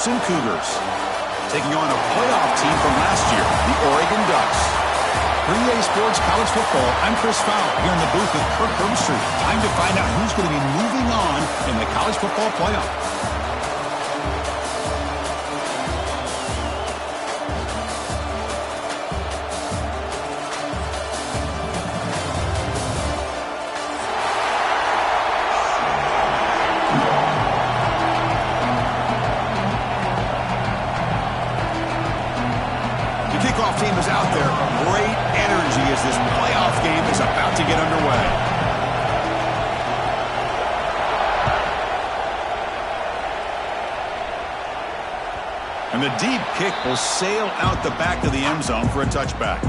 Htown Cougars taking on a playoff team from last year, the Oregon Ducks. For EA Sports College Football, I'm Chris Fowler here in the booth with Kirk Herbstreit. Time to find out who's going to be moving on in the college football playoff. Team is out there. Great energy as this playoff game is about to get underway. And the deep kick will sail out the back of the end zone for a touchback.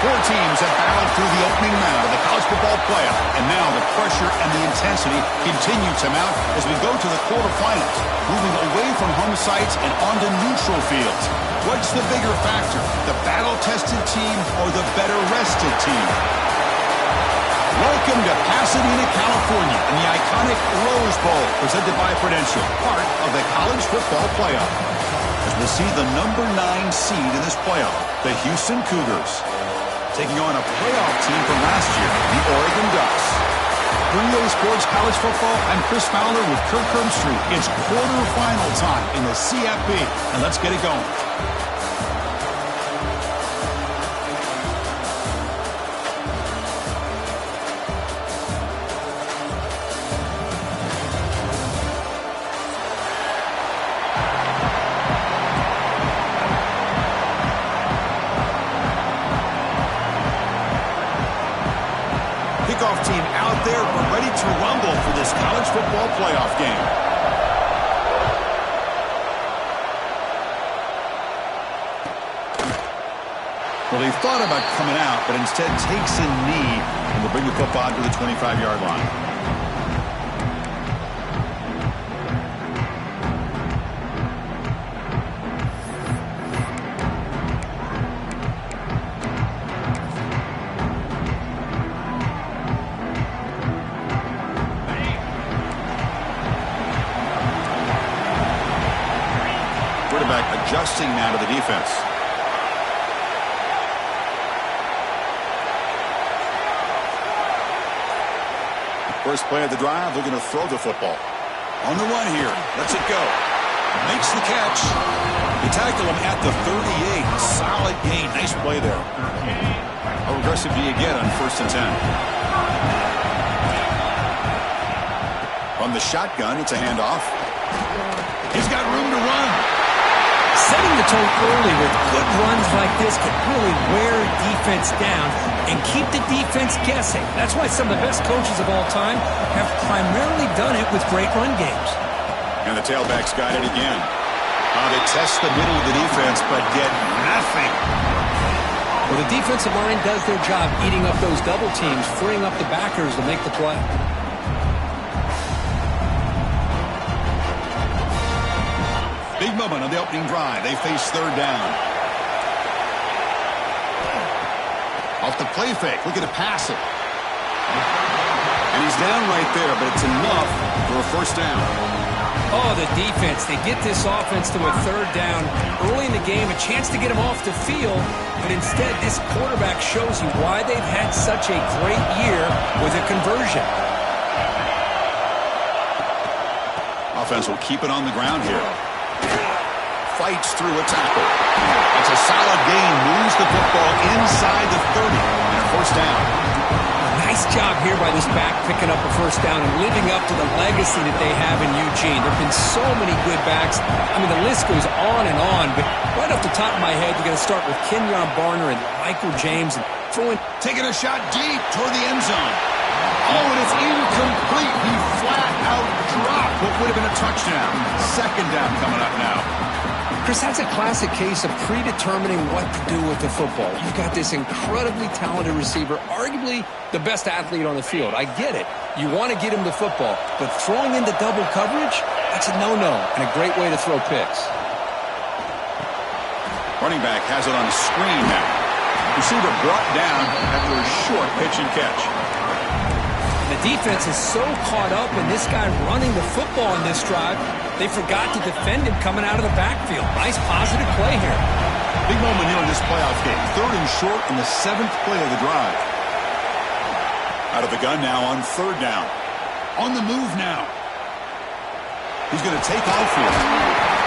Four teams have battled through the opening round of the college football playoff, and now the pressure and the intensity continue to mount as we go to the quarterfinals, moving away from home sites and onto neutral fields. What's the bigger factor, the battle-tested team or the better-rested team? Welcome to Pasadena, California, in the iconic Rose Bowl, presented by Prudential, part of the college football playoff. As we'll see the number 9 seed in this playoff, the Htown Cougars, taking on a playoff team from last year, the Oregon Ducks. For EA Sports College Football, I'm Chris Fowler with Kirk Herbstreit. It's quarterfinal time in the CFP, and let's get it going. Kickoff team out there, but ready to rumble for this college football playoff game. Well, they thought about coming out, but instead takes a knee and will bring the football to the 25-yard line. quarterback adjusting now to the defense. First play of the drive, looking to throw the football. On the run here. Lets it go. Makes the catch. They tackle him at the 38. Solid gain. Nice play there. How aggressive do you get on 1st and 10? From the shotgun, it's a handoff. He's got room to run. Setting the tone early with good runs like this can really wear defense down and keep the defense guessing. That's why some of the best coaches of all time have primarily done it with great run games. And the tailback's got it again. They test the middle of the defense, but get nothing. Well, the defensive line does their job eating up those double teams, freeing up the backers to make the play. Big moment on the opening drive. They face 3rd down. Off the play fake. Looking to pass it. And he's down right there, but it's enough for a 1st down. Oh, the defense. They get this offense to a 3rd down early in the game, a chance to get them off the field, but instead this quarterback shows you why they've had such a great year with a conversion. Offense will keep it on the ground here. Fights through a tackle. It's a solid gain. Moves the football inside the 30. And a 1st down. Nice job here by this back picking up a 1st down and living up to the legacy that they have in Eugene. There have been so many good backs. I mean, the list goes on and on. But right off the top of my head, you got to start with Kenyon Barner and Michael James. And throwing. Taking a shot deep toward the end zone. Oh, and it's incomplete. He flat out dropped what would have been a touchdown. 2nd down coming up now. Chris, that's a classic case of predetermining what to do with the football. You've got this incredibly talented receiver, arguably the best athlete on the field. I get it. You want to get him the football, but throwing into double coverage, that's a no-no and a great way to throw picks. Running back has it on the screen now. Receiver brought down after a short pitch and catch. The defense is so caught up in this guy running the football in this drive, they forgot to defend him coming out of the backfield. Nice positive play here. Big moment here in this playoff game. 3rd and short in the 7th play of the drive. Out of the gun now on 3rd down. On the move now. He's going to take off here.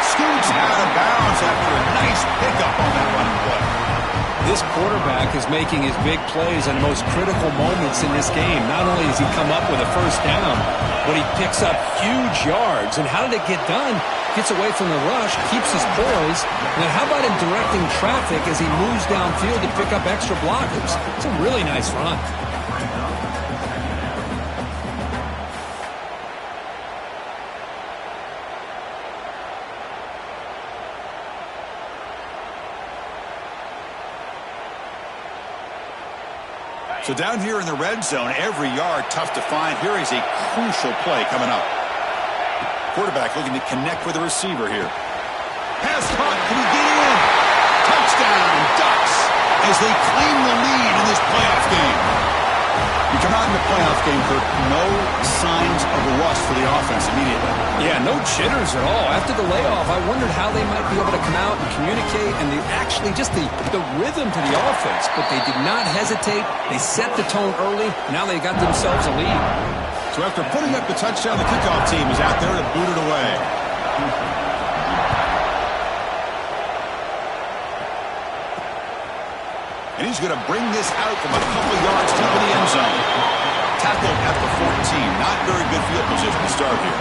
Scoots out of bounds after a nice pickup on that running play. This quarterback is making his big plays in the most critical moments in this game. Not only does he come up with a 1st down, but he picks up huge yards. And how did it get done? Gets away from the rush, keeps his poise. And then how about him directing traffic as he moves downfield to pick up extra blockers? It's a really nice run. So down here in the red zone, every yard tough to find. Here is a crucial play coming up. Quarterback looking to connect with the receiver here. Pass caught. Can he get in? Touchdown, Ducks, as they claim the lead in this playoff game. You come out in the playoff game, Kirk, no signs of a rust for the offense immediately. Yeah, no jitters at all. After the layoff, I wondered how they might be able to come out and communicate and actually just the rhythm to the offense. But they did not hesitate. They set the tone early. Now they got themselves a lead. So after putting up the touchdown, the kickoff team is out there to boot it away. And he's going to bring this out from a couple yards deep in the end zone. Tackled at the 14. Not very good field position to start here.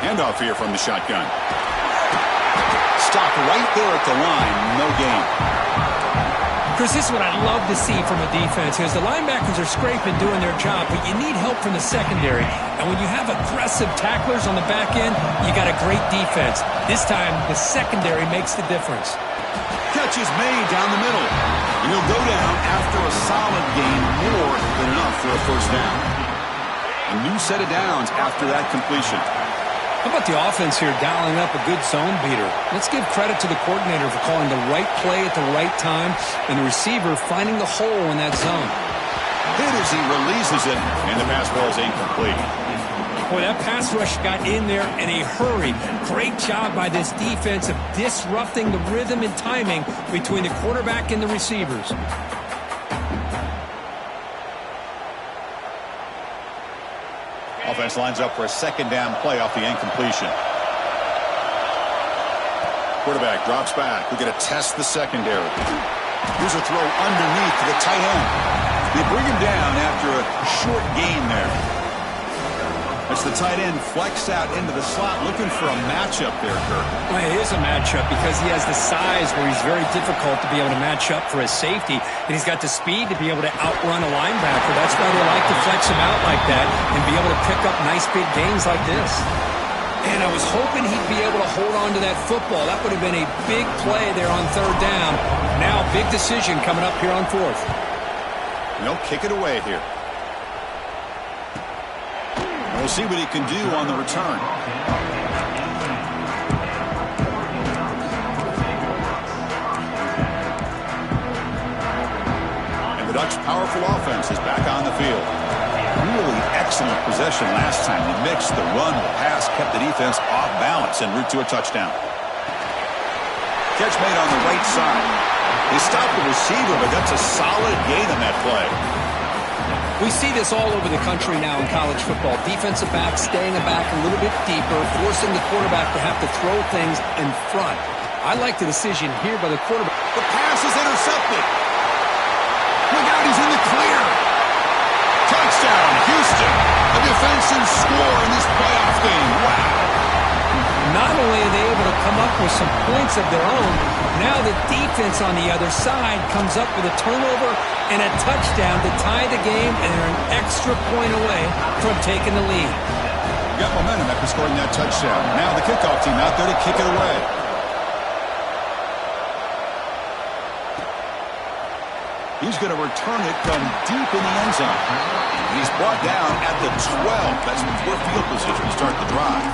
Handoff here from the shotgun. Stop right there at the line. No gain. Chris, this is what I'd love to see from a defense. As the linebackers are scraping, doing their job, but you need help from the secondary. And when you have aggressive tacklers on the back end, you got a great defense. This time, the secondary makes the difference. Catch is made down the middle. And he'll go down after a solid gain, more than enough for a 1st down. A new set of downs after that completion. How about the offense here dialing up a good zone beater? Let's give credit to the coordinator for calling the right play at the right time and the receiver finding the hole in that zone. Hit as he releases it, and the pass ball is incomplete. Boy, that pass rush got in there in a hurry. Great job by this defense of disrupting the rhythm and timing between the quarterback and the receivers. Offense lines up for a second down play off the incompletion. Quarterback drops back. We're going to test the secondary. Here's a throw underneath to the tight end. They bring him down after a short gain there. As the tight end flex out into the slot, looking for a matchup there, Kirk. Well, it is a matchup because he has the size where he's very difficult to be able to match up for his safety, and he's got the speed to be able to outrun a linebacker. That's why they like to flex him out like that and be able to pick up nice big gains like this. And I was hoping he'd be able to hold on to that football. That would have been a big play there on third down. Now, big decision coming up here on fourth. They'll kick it away here. We'll see what he can do on the return. And the Ducks' powerful offense is back on the field. Really excellent possession last time. They mixed the run, the pass, kept the defense off balance en route to a touchdown. Catch made on the right side. They stopped the receiver, but that's a solid gain on that play. We see this all over the country now in college football. Defensive backs staying back a little bit deeper, forcing the quarterback to have to throw things in front. I like the decision here by the quarterback. The pass is intercepted. Look out, he's in the clear. Touchdown, Houston. A defensive score in this playoff game. Wow. Not only are they able to come up with some points of their own, now the defense on the other side comes up with a turnover and a touchdown to tie the game, and they're an extra point away from taking the lead. Got momentum after scoring that touchdown. Now the kickoff team out there to kick it away. He's going to return it from deep in the end zone. He's brought down at the 12. That's before field position to start the drive.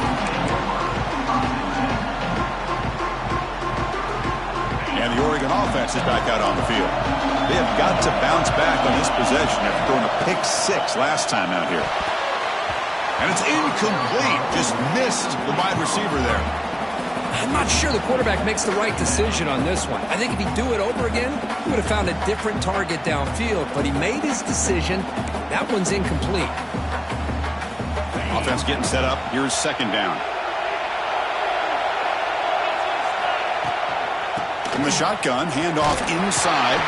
And the Oregon offense is back out on the field. They have got to bounce back on this possession after throwing a pick six last time out here. And it's incomplete. Just missed the wide receiver there. I'm not sure the quarterback makes the right decision on this one. I think if he'd do it over again, he would have found a different target downfield. But he made his decision. That one's incomplete. Offense getting set up. Here's second down. From the shotgun, handoff inside.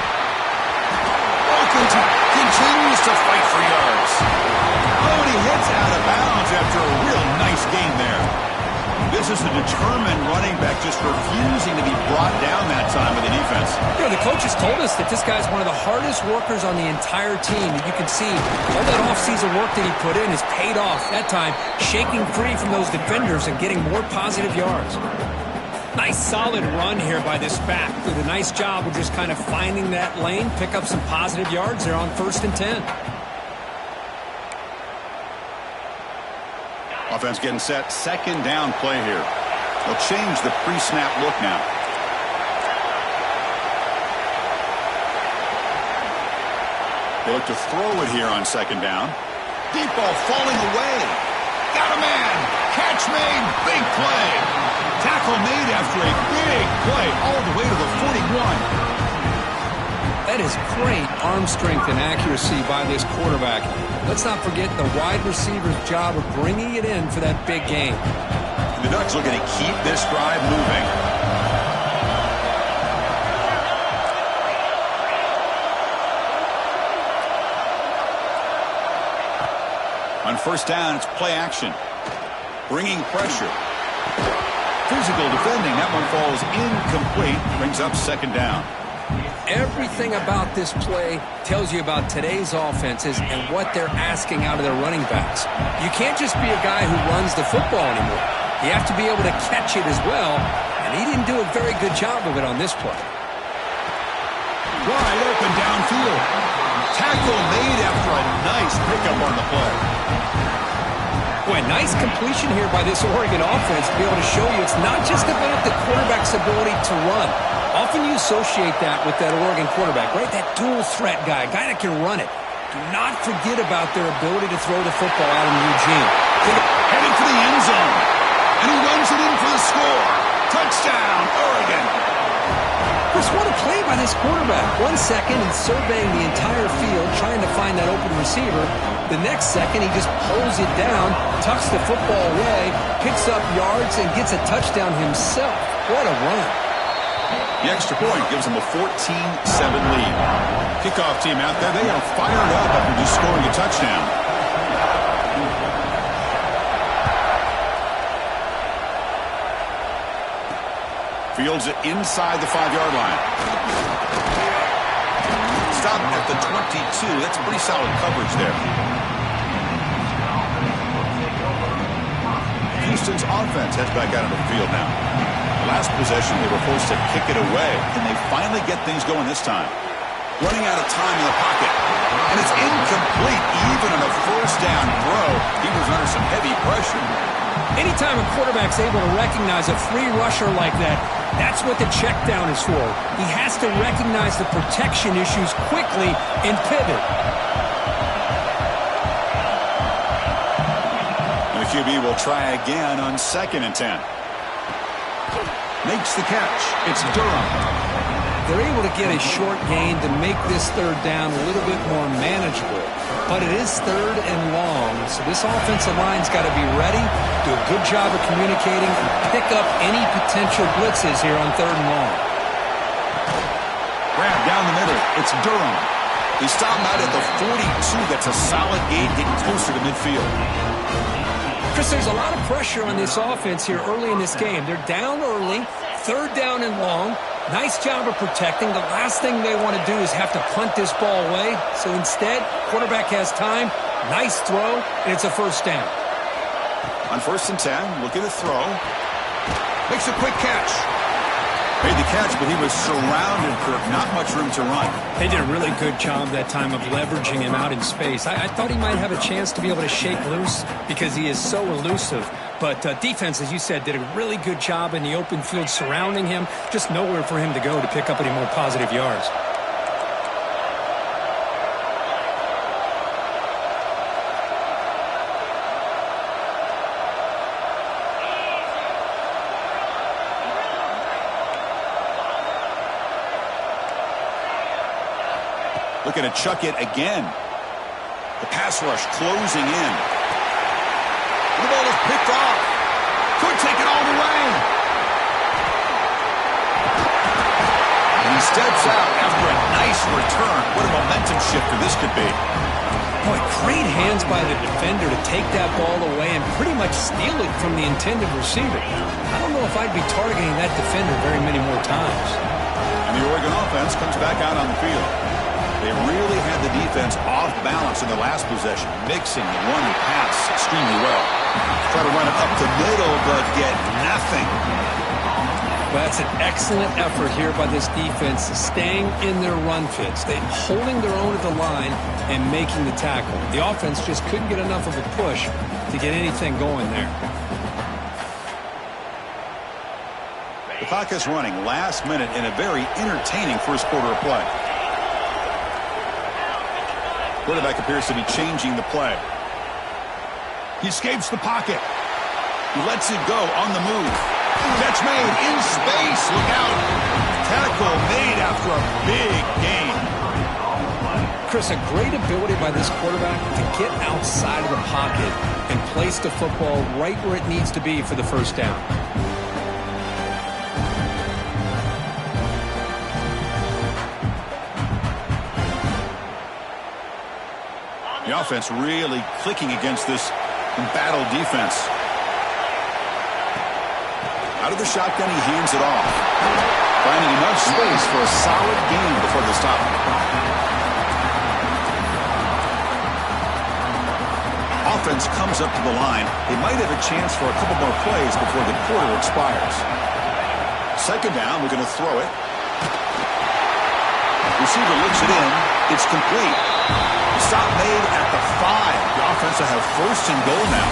Continues to fight for yards. Oh, and he hits out of bounds after a real nice gain there. This is a determined running back just refusing to be brought down that time with the defense. You know, the coaches told us that this guy's one of the hardest workers on the entire team. And you can see all that offseason work that he put in has paid off. That time, shaking free from those defenders and getting more positive yards. Nice solid run here by this back. Did a nice job of just kind of finding that lane, pick up some positive yards there on 1st and 10. Offense getting set. Second down play here. They'll change the pre-snap look now. They look to throw it here on second down. Deep ball falling away. Got a man. Catch made. Big play. Tackle made after a big play all the way to the 41. That is great arm strength and accuracy by this quarterback. Let's not forget the wide receiver's job of bringing it in for that big game. The Ducks looking to keep this drive moving. On first down, it's play action. Bringing pressure. Physical defending. That one falls incomplete. Brings up second down. Everything about this play tells you about today's offenses and what they're asking out of their running backs. You can't just be a guy who runs the football anymore. You have to be able to catch it as well, and he didn't do a very good job of it on this play. Wide open downfield. Tackle made after a nice pickup on the play. Boy, nice completion here by this Oregon offense to be able to show you it's not just about the quarterback's ability to run. Often you associate that with that Oregon quarterback, right? That dual threat guy that can run it. Do not forget about their ability to throw the football out in Eugene. Headed for the end zone. And he runs it in for the score. Touchdown, Oregon. Chris, what a play by this quarterback. 1 second and surveying the entire field, trying to find that open receiver. The next second, he just pulls it down, tucks the football away, picks up yards, and gets a touchdown himself. What a run. The extra point gives them a 14-7 lead. Kickoff team out there, they are fired up after just scoring a touchdown. Fields it inside the 5-yard line. Stop at the 22. That's pretty solid coverage there. Houston's offense heads back out into the field now. Last possession, they were forced to kick it away. Can they finally get things going this time? Running out of time in the pocket. And it's incomplete. Even on a first down throw, he was under some heavy pressure. Anytime a quarterback's able to recognize a free rusher like that, that's what the check down is for. He has to recognize the protection issues quickly and pivot. And the QB will try again on 2nd and 10. Makes the catch. It's Durham. They're able to get a short gain to make this 3rd down a little bit more manageable. But it is 3rd and long, so this offensive line's got to be ready, do a good job of communicating, and pick up any potential blitzes here on 3rd and long. Grab down the middle. It's Durham. He stopped out at the 42. That's a solid gain, getting closer to midfield. Chris, there's a lot of pressure on this offense here early in this game. They're down early, 3rd down and long. Nice job of protecting. The last thing they want to do is have to punt this ball away. So instead, quarterback has time. Nice throw, and it's a 1st down. On 1st and 10, looking to throw. Makes a quick catch. Made the catch, but he was surrounded, Kirk. Not much room to run. They did a really good job that time of leveraging him out in space. I thought he might have a chance to be able to shake loose because he is so elusive. But defense, as you said, did a really good job in the open field surrounding him. Just nowhere for him to go to pick up any more positive yards. Looking to chuck it again. The pass rush closing in. The ball is picked off. Could take it all the way. And he steps out after a nice return. What a momentum shifter this could be. Boy, great hands by the defender to take that ball away and pretty much steal it from the intended receiver. I don't know if I'd be targeting that defender very many more times. And the Oregon offense comes back out on the field. They really had the defense off balance in the last possession, mixing the run and pass extremely well. Try to run it up the middle, but get nothing. Well, that's an excellent effort here by this defense, staying in their run fits. They're holding their own at the line and making the tackle. The offense just couldn't get enough of a push to get anything going there. The clock is running last minute in a very entertaining first quarter of play. Quarterback appears to be changing the play. He escapes the pocket. He lets it go on the move. Catch made in space. Look out. Tackle made after a big gain. Chris, a great ability by this quarterback to get outside of the pocket and place the football right where it needs to be for the 1st down. The offense really clicking against this embattled defense. Out of the shotgun, he hands it off. Finding enough space for a solid gain before the stop. Offense comes up to the line. They might have a chance for a couple more plays before the quarter expires. 2nd down, we're going to throw it. Receiver looks it in. It's complete. Stop made at the 5. The offense will have 1st and goal now.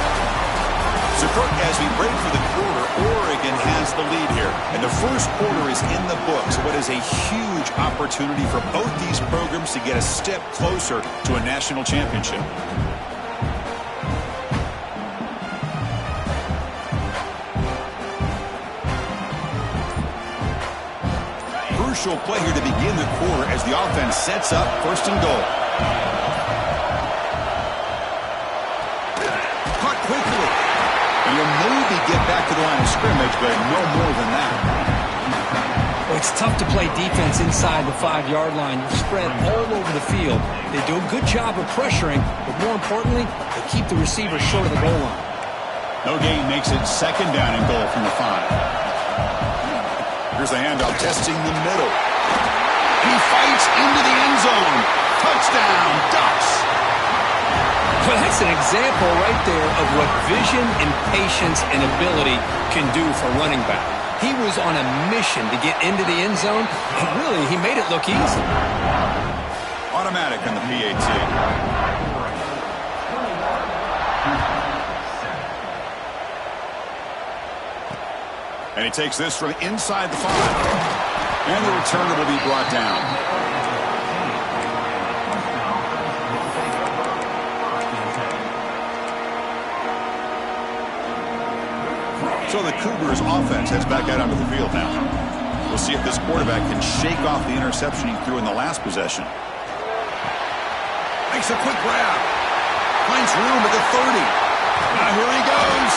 So, Kirk, as we break for the quarter, Oregon has the lead here. And the first quarter is in the books. What is a huge opportunity for both these programs to get a step closer to a national championship. Crucial play here to begin the quarter as the offense sets up first and goal. Caught quickly. And you'll maybe get back to the line of scrimmage, but no more than that. Well, it's tough to play defense inside the 5-yard line. You're spread all over the field. They do a good job of pressuring, but more importantly, they keep the receiver short of the goal line. No gain makes it second down and goal from the 5. Here's the handoff, testing the middle. He fights into the end zone. Touchdown, Ducks. Well, that's an example right there of what vision and patience and ability can do for running back. He was on a mission to get into the end zone, and really, he made it look easy. Automatic on the PAT. And he takes this from inside the 5. And the returner will be brought down. So the Cougars offense heads back out onto the field now. We'll see if this quarterback can shake off the interception he threw in the last possession. Makes a quick grab. Finds room at the 30. Now here he goes.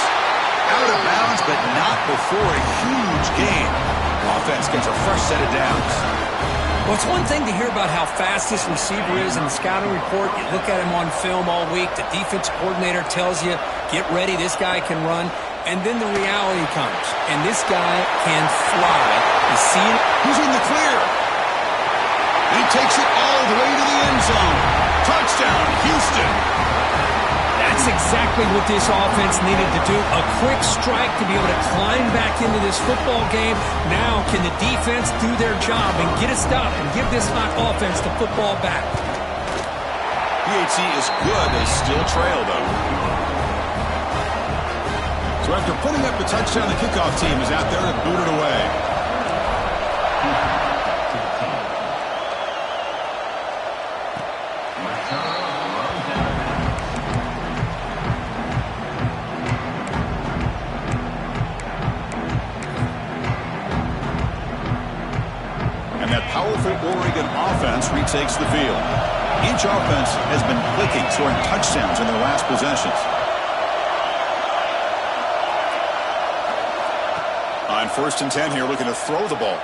Out of bounds, but not before a huge gain. Offense gets a fresh set of downs. Well, it's one thing to hear about how fast this receiver is in the scouting report. You look at him on film all week. The defense coordinator tells you, get ready, this guy can run. And then the reality comes, and this guy can fly. You see it? He's in the clear. He takes it all the way to the end zone. Touchdown, Houston. That's exactly what this offense needed to do. A quick strike to be able to climb back into this football game. Now can the defense do their job and get a stop and give this hot offense the football back? PAT is good. They still trail, though. So after putting up the touchdown, the kickoff team is out there to boot it away. And that powerful Oregon offense retakes the field. Each offense has been clicking, scoring touchdowns in their last possessions. On 1st and 10 here, looking to throw the ball.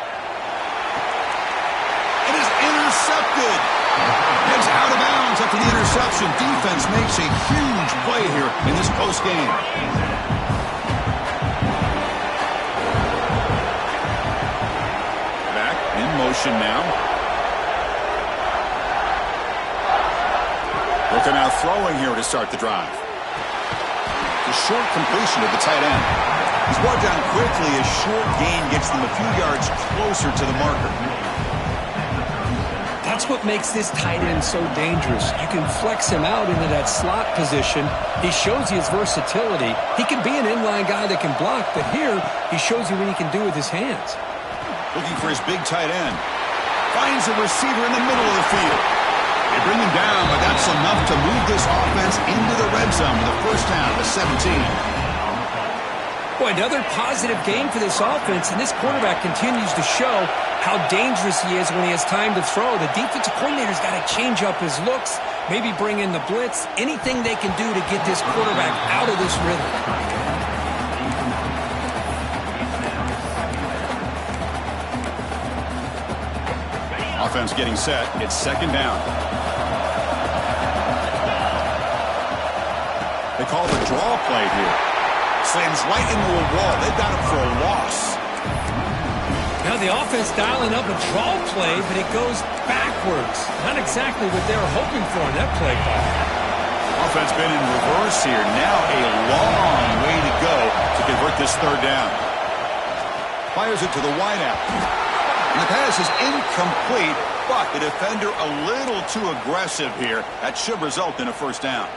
It is intercepted. It's out of bounds after the interception. Defense makes a huge play here in this close game. Back in motion now. Looking out throwing here to start the drive. The short completion of the tight end. He's brought down quickly. A short gain gets them a few yards closer to the marker. That's what makes this tight end so dangerous. You can flex him out into that slot position. He shows you his versatility. He can be an inline guy that can block, but here he shows you what he can do with his hands. Looking for his big tight end. Finds a receiver in the middle of the field. They bring him down, but that's enough to move this offense into the red zone with a first down to 17. Boy, another positive game for this offense, and this quarterback continues to show how dangerous he is when he has time to throw. The defensive coordinator's got to change up his looks, maybe bring in the blitz, anything they can do to get this quarterback out of this rhythm. Offense getting set. It's second down. They call the draw play here. Slams right into a wall. They've got him for a loss. Now the offense dialing up a draw play, but it goes backwards. Not exactly what they were hoping for in that play call. Offense been in reverse here. Now a long way to go to convert this third down. Fires it to the wideout. And the pass is incomplete, but the defender a little too aggressive here. That should result in a first down.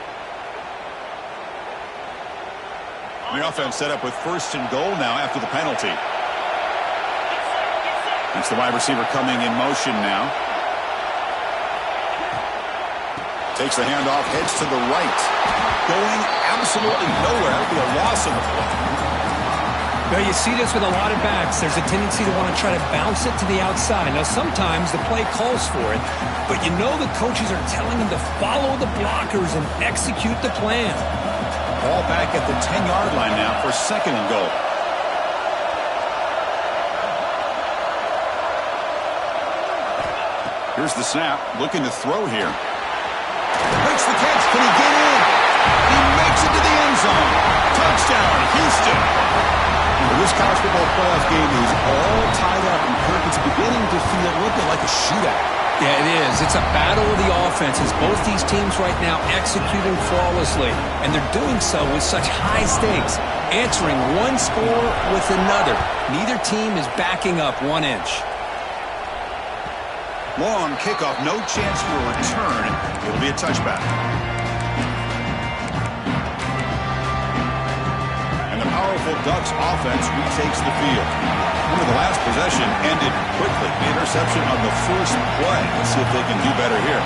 The offense set up with 1st and goal now after the penalty. It's the wide receiver coming in motion now. Takes the handoff, heads to the right. Going absolutely nowhere. It'll be a loss on the play. Now, you see this with a lot of backs. There's a tendency to want to try to bounce it to the outside. Now, sometimes the play calls for it, but you know the coaches are telling them to follow the blockers and execute the plan. Ball back at the 10-yard line now for 2nd and goal. Here's the snap, looking to throw here. Makes the catch. Can he get in? He makes it to the end zone. Touchdown, Houston. This college football playoff game is all tied up, and Kirk, it's beginning to feel a little bit like a shootout. Yeah, it is. It's a battle of the offenses. Both these teams right now executing flawlessly, and they're doing so with such high stakes, answering one score with another. Neither team is backing up 1 inch. Long kickoff, no chance for a return. It'll be a touchback. And the powerful Ducks offense retakes the field. Remember, the last possession ended quickly. The interception on the first play. Let's see if they can do better here.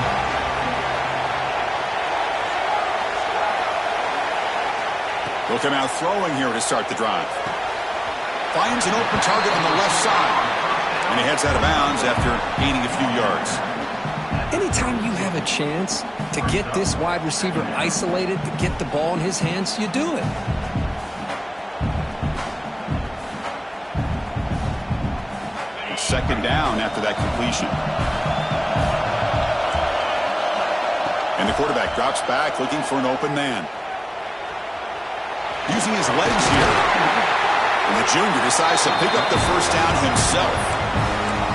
They'll come out throwing here to start the drive. Finds an open target on the left side. And he heads out of bounds after gaining a few yards. Anytime you have a chance to get this wide receiver isolated, to get the ball in his hands, you do it. It's 2nd down after that completion. And the quarterback drops back looking for an open man. Using his legs here. And the junior decides to pick up the 1st down himself.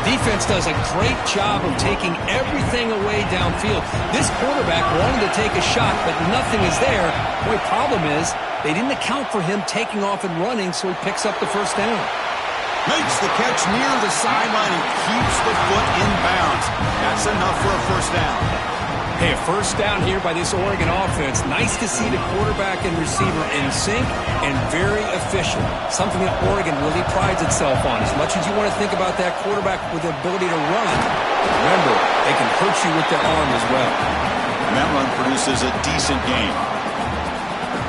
Defense does a great job of taking everything away downfield. This quarterback wanted to take a shot, but nothing is there. The only problem is they didn't account for him taking off and running, so he picks up the 1st down. Makes the catch near the sideline and keeps the foot in bounds. That's enough for a 1st down. Hey, a 1st down here by this Oregon offense. Nice to see the quarterback and receiver in sync and very efficient. Something that Oregon really prides itself on. As much as you want to think about that quarterback with the ability to run, remember, they can hurt you with their arm as well. And that run produces a decent gain.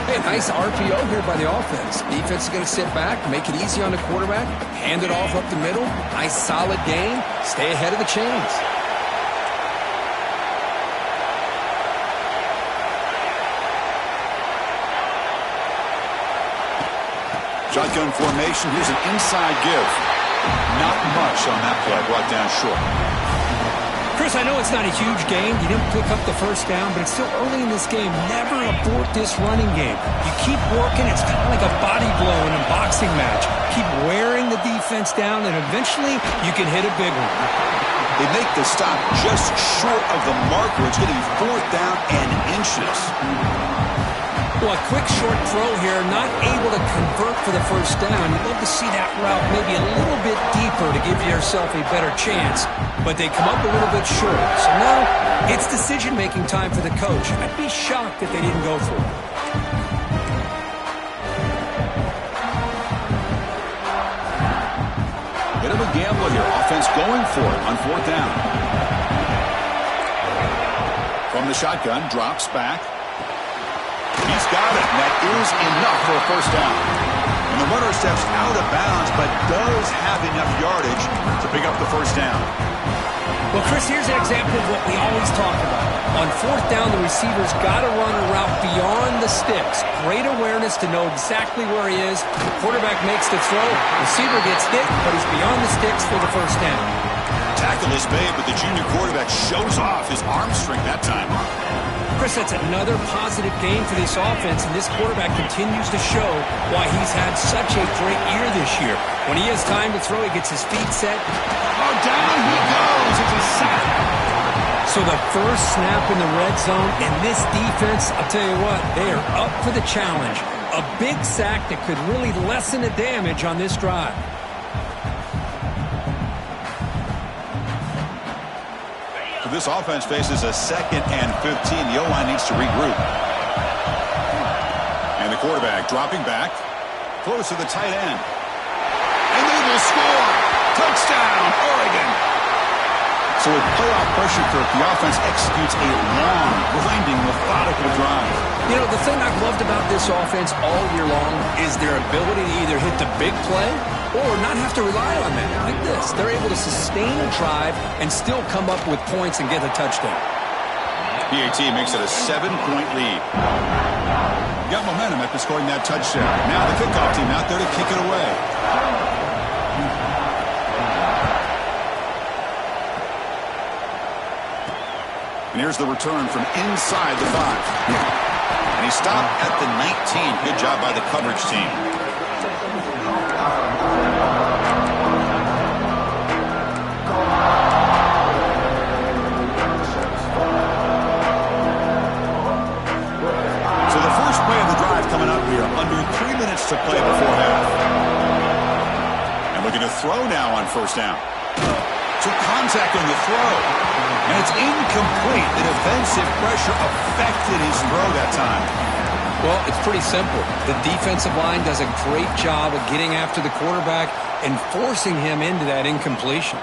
Hey, nice RPO here by the offense. Defense is going to sit back, make it easy on the quarterback, hand it off up the middle. Nice solid gain. Stay ahead of the chains. Shotgun formation. Here's an inside give. Not much on that play. Brought down short. Chris, I know it's not a huge game. You didn't pick up the 1st down, but it's still early in this game. Never abort this running game. You keep working. It's kind of like a body blow in a boxing match. Keep wearing the defense down, and eventually you can hit a big one. They make the stop just short of the marker. It's going to be 4th down and inches. Well, a quick short throw here, not able to convert for the 1st down. You'd love to see that route maybe a little bit deeper to give yourself a better chance, but they come up a little bit short. So now it's decision-making time for the coach. I'd be shocked if they didn't go for it. Bit of a gamble here. Offense going for it on 4th down. From the shotgun, drops back. He's got it. That is enough for a 1st down. And the runner steps out of bounds, but does have enough yardage to pick up the 1st down. Well, Chris, here's an example of what we always talk about. On 4th down, the receiver's got to run a route beyond the sticks. Great awareness to know exactly where he is. The quarterback makes the throw. Receiver gets hit, but he's beyond the sticks for the 1st down. Tackle is made, but the junior quarterback shows off his arm strength that time. Chris, that's another positive game for this offense, and this quarterback continues to show why he's had such a great year this year. When he has time to throw, he gets his feet set. Oh, down he goes. It's a sack. So the 1st snap in the red zone, and this defense, I'll tell you what, they are up for the challenge. A big sack that could really lessen the damage on this drive. This offense faces a 2nd and 15. The O-line needs to regroup. And the quarterback dropping back. Throws to the tight end. And they will score. Touchdown, Oregon. So with playoff pressure curve, the offense executes a long, grinding, methodical drive. You know, the thing I've loved about this offense all year long is their ability to either hit the big play or not have to rely on that. Like this, they're able to sustain a drive and still come up with points and get a touchdown. PAT makes it a 7-point lead. Got momentum after scoring that touchdown. Now the kickoff team out there to kick it away. And here's the return from inside the 5. And he stopped at the 19. Good job by the coverage team. So the first play of the drive coming up here. Under 3 minutes to play before half. And looking to throw now on first down. Took contact on the throw. And it's incomplete. The defensive pressure affected his throw that time. Well, it's pretty simple. The defensive line does a great job of getting after the quarterback and forcing him into that incompletion.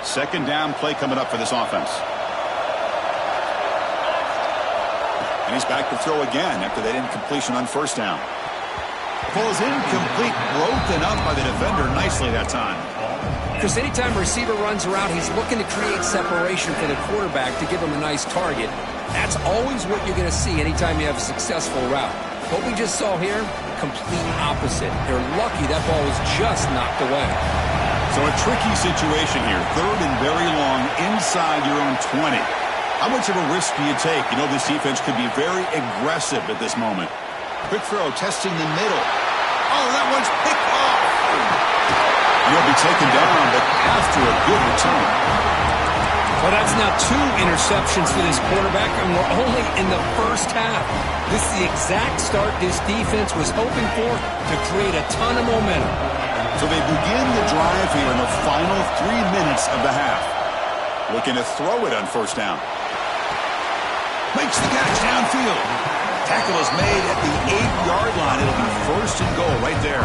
Second down play coming up for this offense. And he's back to throw again after that incompletion on first down. Ball is incomplete, broken up by the defender nicely that time. Because anytime a receiver runs around, he's looking to create separation for the quarterback to give him a nice target. That's always what you're going to see anytime you have a successful route. What we just saw here, complete opposite. They're lucky that ball was just knocked away. So a tricky situation here. Third and very long inside your own 20. How much of a risk do you take? You know this defense could be very aggressive at this moment. Quick throw, testing the middle. Oh, that one's picked off. He'll be taken down, but after a good return. Well, that's now 2 interceptions for this quarterback, and we're only in the first half. This is the exact start this defense was hoping for to create a ton of momentum. So they begin the drive here in the final 3 minutes of the half. Looking to throw it on first down. Makes the catch downfield. Tackle is made at the 8-yard line. It'll be first and goal right there.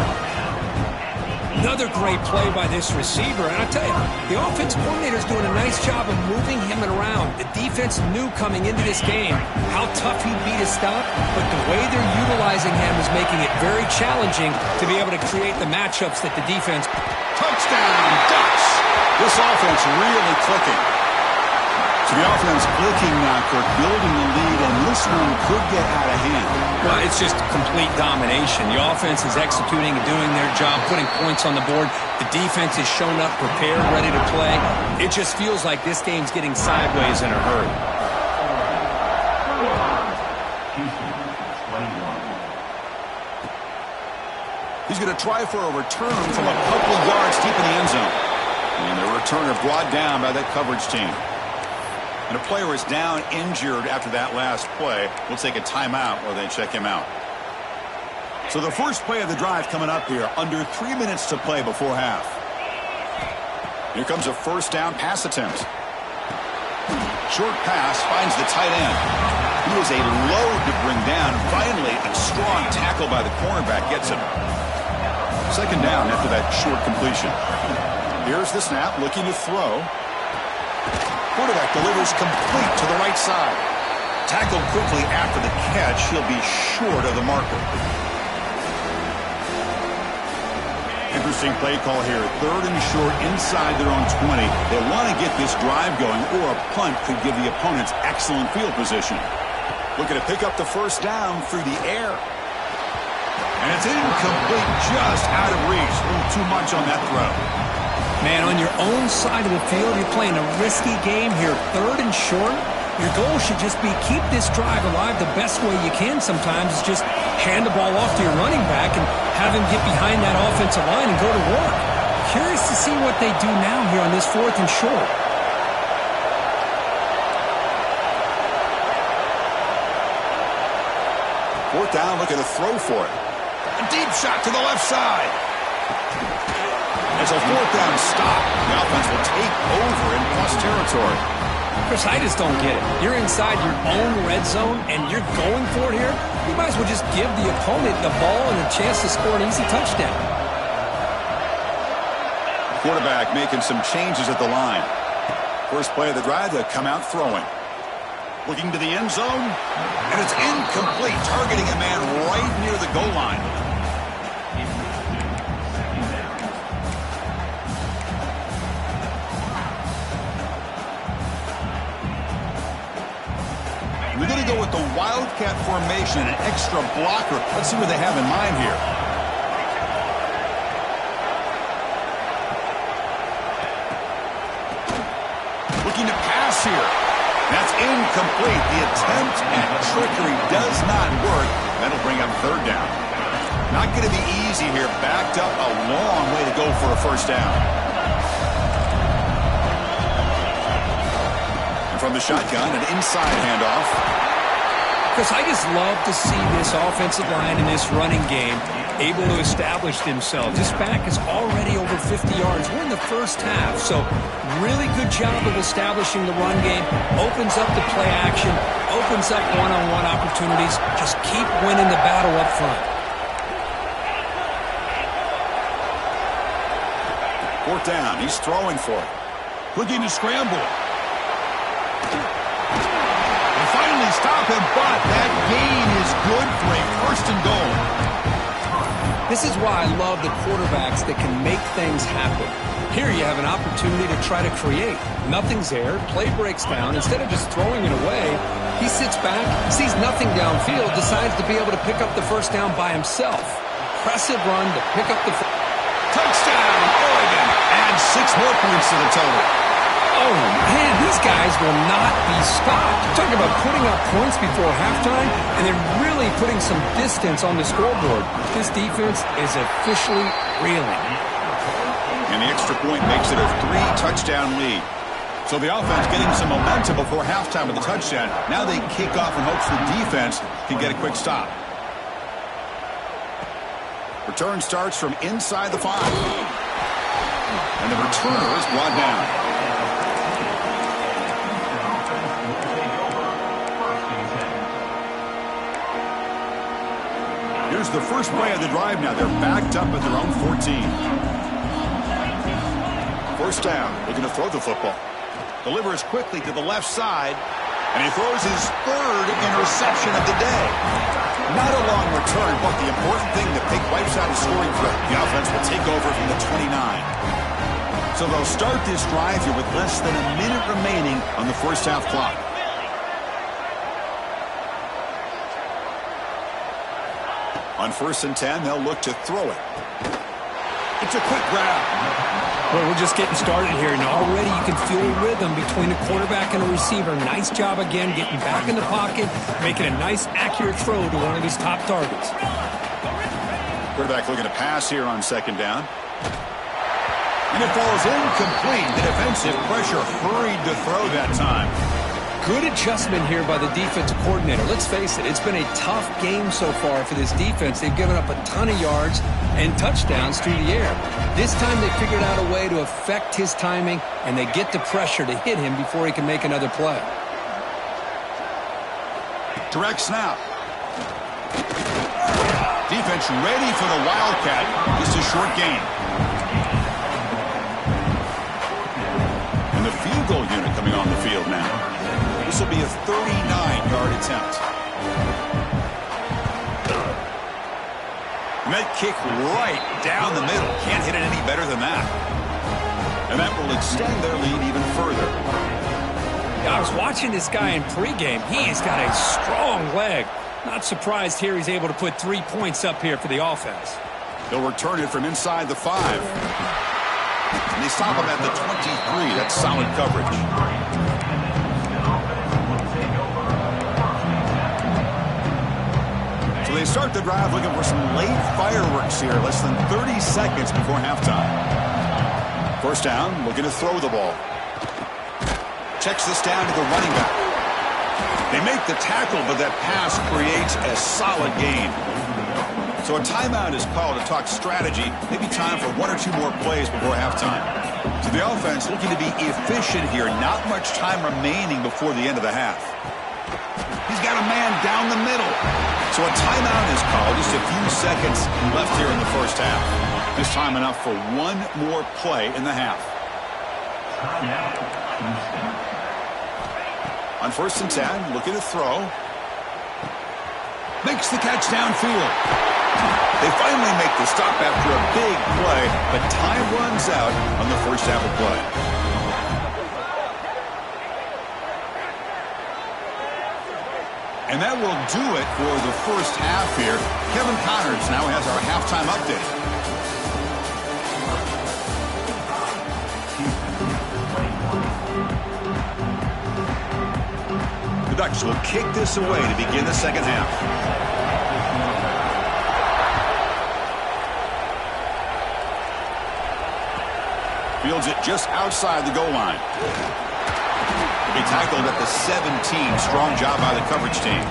Another great play by this receiver. And I tell you, the offense coordinator's doing a nice job of moving him around. The defense knew coming into this game how tough he'd be to stop, but the way they're utilizing him is making it very challenging to be able to create the matchups that the defense... Touchdown, Ducks! This offense really clicking. So the offense clicking now, Kirk, building the lead, and this one could get out of hand. Well, it's just complete domination. The offense is executing and doing their job, putting points on the board. The defense is shown up, prepared, ready to play. It just feels like this game's getting sideways in a hurry. He's going to try for a return from a couple of yards deep in the end zone. And the returner brought down by that coverage team. And a player is down injured after that last play. We'll take a timeout while they check him out. So the first play of the drive coming up here. Under 3 minutes to play before half. Here comes a first down pass attempt. Short pass finds the tight end. He was a load to bring down. Finally, a strong tackle by the cornerback gets him. Second down after that short completion. Here's the snap, looking to throw. Quarterback delivers complete to the right side. Tackled quickly after the catch. He'll be short of the marker. Interesting play call here. Third and short inside their own 20. They want to get this drive going, or a punt could give the opponents excellent field position. Looking to pick up the first down through the air. And it's incomplete, just out of reach. A little too much on that throw. Man, on your own side of the field, you're playing a risky game here. Third and short, your goal should just be keep this drive alive the best way you can sometimes. Is just hand the ball off to your running back and have him get behind that offensive line and go to work. Curious to see what they do now here on this 4th and short. Fourth down, looking to throw for it. A deep shot to the left side. It's a fourth down stop. The offense will take over in plus territory. Chris, I just don't get it. You're inside your own red zone, and you're going for it here? You might as well just give the opponent the ball and a chance to score an easy touchdown. Quarterback making some changes at the line. First play of the drive, they'll come out throwing. Looking to the end zone, and it's incomplete, targeting a man right near the goal line. We're going to go with the Wildcat formation, an extra blocker. Let's see what they have in mind here. Looking to pass here. That's incomplete. The attempt at trickery does not work. That'll bring up third down. Not going to be easy here. Backed up a long way to go for a first down. And from the shotgun, an inside handoff. Chris, I just love to see this offensive line in this running game able to establish themselves. This back is already over 50 yards. We're in the first half, so really good job of establishing the run game. Opens up the play action, opens up one-on-one opportunities. Just keep winning the battle up front. Fourth down, he's throwing for it. Looking to scramble. They finally stop him, but that gain is good for a first and goal. This is why I love the quarterbacks that can make things happen. Here you have an opportunity to try to create. Nothing's there. Play breaks down. Instead of just throwing it away, he sits back, sees nothing downfield, decides to be able to pick up the first down by himself. Impressive run to pick up the touchdown, Oregon. And 6 more points to the total. Oh, man, these guys will not be stopped. Talk about putting up points before halftime and then really putting some distance on the scoreboard. This defense is officially reeling. And the extra point makes it a 3-touchdown lead. So the offense getting some momentum before halftime with the touchdown. Now they kick off in hopes the defense can get a quick stop. Return starts from inside the 5. And the returner is brought down. Here's the first play of the drive now. They're backed up at their own 14. First down, looking to throw the football. Delivers quickly to the left side, and he throws his 3rd interception of the day. Not a long return, but the important thing, the pick wipes out a scoring threat. The offense will take over from the 29. So they'll start this drive here with less than a minute remaining on the first half clock. On 1st and 10, they'll look to throw it. It's a quick grab. Well, we're just getting started here, and already you can feel a rhythm between a quarterback and a receiver. Nice job again getting back in the pocket, making a nice, accurate throw to one of his top targets. Quarterback looking to pass here on 2nd down. And it falls incomplete. The defensive pressure hurried to throw that time. Good adjustment here by the defensive coordinator. Let's face it, it's been a tough game so far for this defense. They've given up a ton of yards and touchdowns through the air. This time they figured out a way to affect his timing, and they get the pressure to hit him before he can make another play. Direct snap. Defense ready for the Wildcat. Just a short gain. And the field goal unit coming on the field now. This will be a 39-yard attempt. And that kick right down the middle. Can't hit it any better than that. And that will extend their lead even further. Yeah, I was watching this guy in pregame. He's got a strong leg. Not surprised here he's able to put 3 points up here for the offense. They'll return it from inside the 5. And they stop him at the 23. That's solid coverage. So they start the drive looking for some late fireworks here, less than 30 seconds before halftime. First down, looking to throw the ball. Checks this down to the running back. They make the tackle, but that pass creates a solid gain. So a timeout is called to talk strategy. Maybe time for 1 or 2 more plays before halftime. So the offense looking to be efficient here. Not much time remaining before the end of the half. He's got a man down the middle. So a timeout is called. Just a few seconds left here in the first half. This time enough for one more play in the half. On 1st and 10, looking to throw. Makes the catch downfield. They finally make the stop after a big play, but time runs out on the first half of play. And that will do it for the first half here. Kevin Connors now has our halftime update. The Ducks will kick this away to begin the second half. Fields it just outside the goal line. He'll be tackled at the 17. Strong job by the coverage team.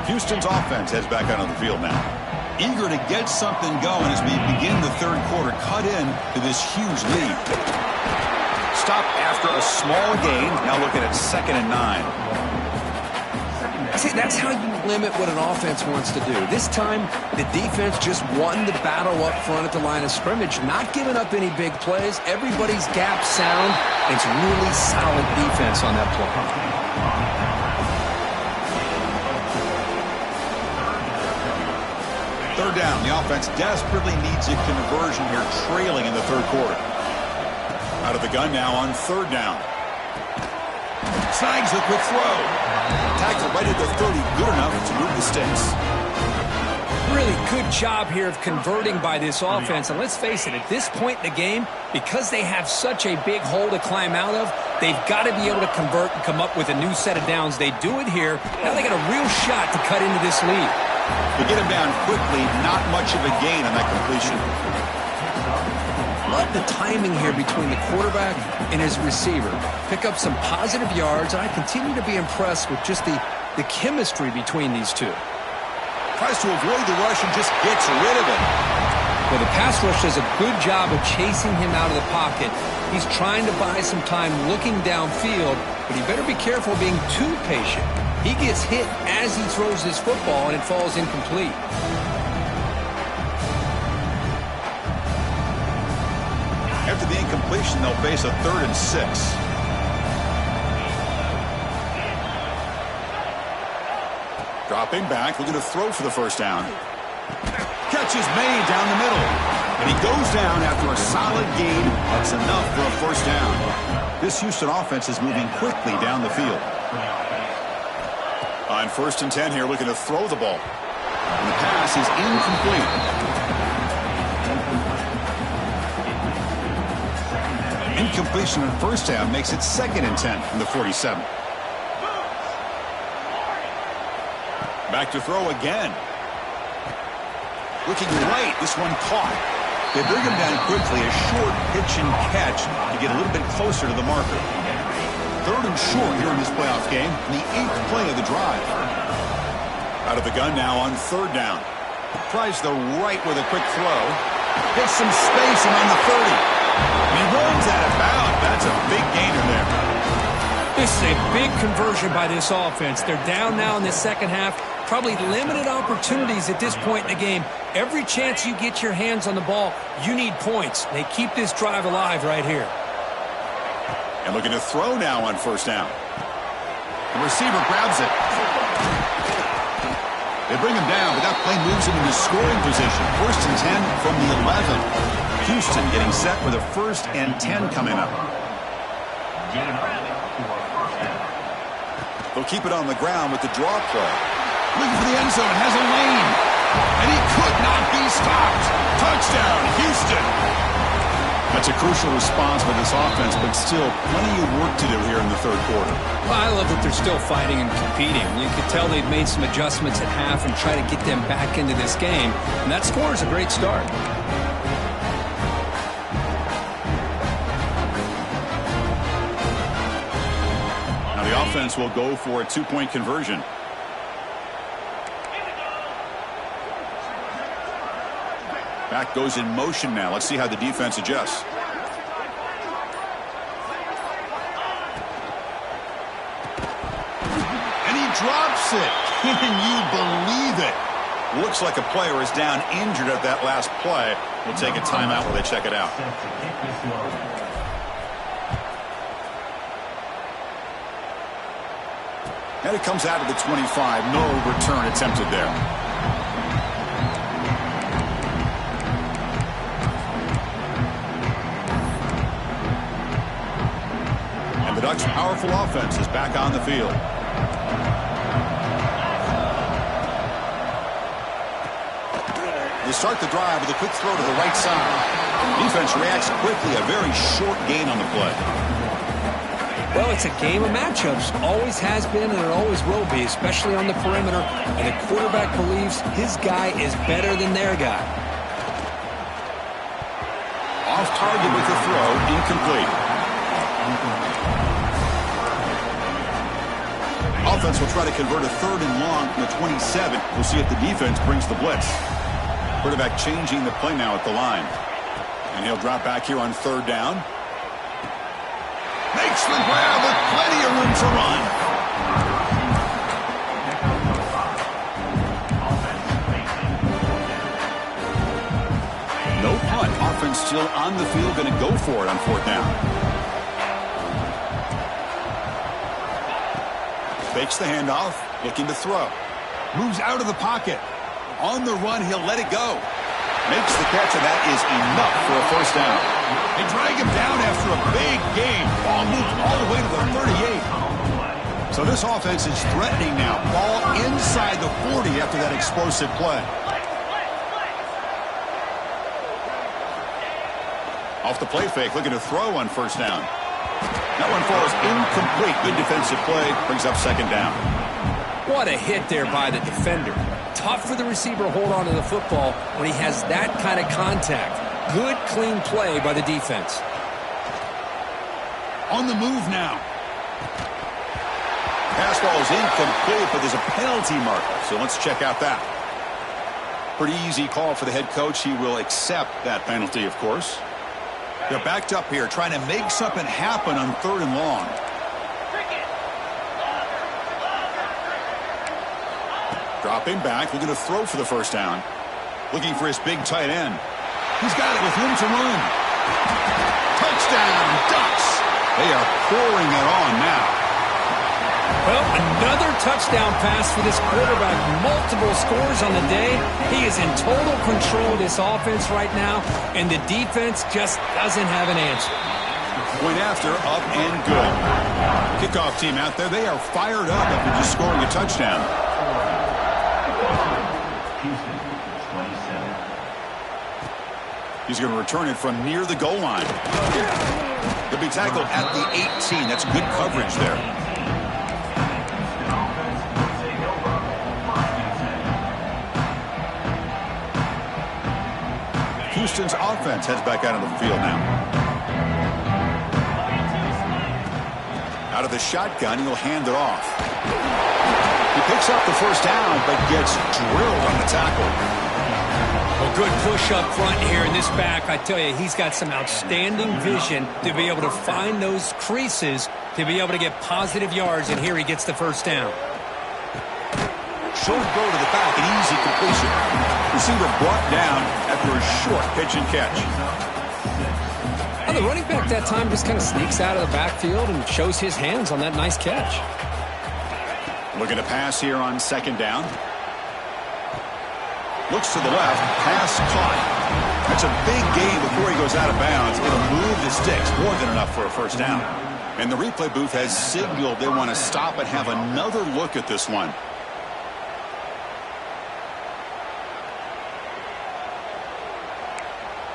Houston's offense heads back out on the field now. Eager to get something going as we begin the third quarter. Cut in to this huge lead. Stop after a small gain. Now looking at 2nd and 9. See, that's how you limit what an offense wants to do. This time, the defense just won the battle up front at the line of scrimmage, not giving up any big plays. Everybody's gap sound. It's really solid defense on that play. Third down. The offense desperately needs a conversion here, trailing in the third quarter. Out of the gun now on 3rd down. Snags a quick throw. Tackle right at the 30. Good enough to move the sticks. Really good job here of converting by this offense. And let's face it, at this point in the game, because they have such a big hole to climb out of, they've got to be able to convert and come up with a new set of downs. They do it here. Now they got a real shot to cut into this lead. They get him down quickly. Not much of a gain on that completion. Love the timing here between the quarterback and his receiver. Pick up some positive yards, and I continue to be impressed with just the chemistry between these two. Tries to avoid the rush and just gets rid of it. Well, the pass rush does a good job of chasing him out of the pocket. He's trying to buy some time looking downfield, but he better be careful being too patient. He gets hit as he throws his football, and it falls incomplete. After the incompletion, they'll face a 3rd and 6. Dropping back, looking to throw for the first down. Catch is made down the middle. And he goes down after a solid gain. That's enough for a first down. This Houston offense is moving quickly down the field. On 1st and 10 here, looking to throw the ball. And the pass is incomplete. Incompletion in first down makes it 2nd and 10 from the 47. Back to throw again. Looking right, this one caught. They bring him down quickly, a short pitch and catch to get a little bit closer to the marker. 3rd and short here in this playoff game, the 8th play of the drive. Out of the gun now on 3rd down. Tries the right with a quick throw. Gets some space and on the 30. And he runs out of bounds. That's a big gainer there. This is a big conversion by this offense. They're down now in the second half. Probably limited opportunities at this point in the game. Every chance you get your hands on the ball, you need points. They keep this drive alive right here. And looking to throw now on 1st down. The receiver grabs it. They bring him down, but that play moves him into scoring position. 1st and 10 from the 11. Houston getting set with a 1st and 10 coming up. They'll keep it on the ground with the draw play. Looking for the end zone, has a lane. And he could not be stopped. Touchdown, Houston. That's a crucial response by this offense, but still plenty of work to do here in the third quarter. Well, I love that they're still fighting and competing. You can tell they've made some adjustments at half and try to get them back into this game. And that score is a great start. The offense will go for a 2-point conversion. Back goes in motion now. Let's see how the defense adjusts. And he drops it. Can you believe it? Looks like a player is down injured at that last play. We'll take a timeout while they check it out. And it comes out of the 25. No return attempted there. And the Ducks' powerful offense is back on the field. They start the drive with a quick throw to the right side. Defense reacts quickly. A very short gain on the play. Well, it's a game of matchups. Always has been and it always will be, especially on the perimeter. And the quarterback believes his guy is better than their guy. Off target with the throw. Incomplete. Offense will try to convert a 3rd and long from the 27. We'll see if the defense brings the blitz. Quarterback changing the play now at the line. And he'll drop back here on 3rd down. Makes the grab with plenty of room to run. No punt. Offense still on the field. Going to go for it on 4th down. Fakes the handoff. Looking to throw. Moves out of the pocket. On the run, he'll let it go. Makes the catch, and that is enough for a 1st down. They drag him down after a big game. Ball moved all the way to the 38. So this offense is threatening now. Ball inside the 40 after that explosive play. Off the play fake, looking to throw on 1st down. That one falls incomplete. Good defensive play. Brings up 2nd down. What a hit there by the defender. Tough for the receiver to hold on to the football when he has that kind of contact. Good, clean play by the defense. On the move now. Pass ball is incomplete, but there's a penalty marker, so let's check out that. Pretty easy call for the head coach. He will accept that penalty, of course. They're backed up here, trying to make something happen on 3rd and long. Dropping back, looking to throw for the 1st down. Looking for his big tight end. He's got it with room to run. Touchdown, Ducks. They are pouring it on now. Well, another touchdown pass for this quarterback. Multiple scores on the day. He is in total control of this offense right now, and the defense just doesn't have an answer. Point after, up and good. Kickoff team out there, they are fired up after just scoring a touchdown. He's going to return it from near the goal line. He'll be tackled at the 18. That's good coverage there. Houston's offense heads back out of the field now. Out of the shotgun, he'll hand it off. He picks up the 1st down, but gets drilled on the tackle. Well, good push up front here in this back. I tell you, he's got some outstanding vision to be able to find those creases, to be able to get positive yards, and here he gets the 1st down. Short throw to the back, an easy completion. Receiver brought down after a short pitch and catch. Well, the running back that time just kind of sneaks out of the backfield and shows his hands on that nice catch. Looking to pass here on 2nd down. Looks to the left, pass caught. That's a big gain before he goes out of bounds. It'll move the sticks, more than enough for a 1st down. And the replay booth has signaled they want to stop and have another look at this one.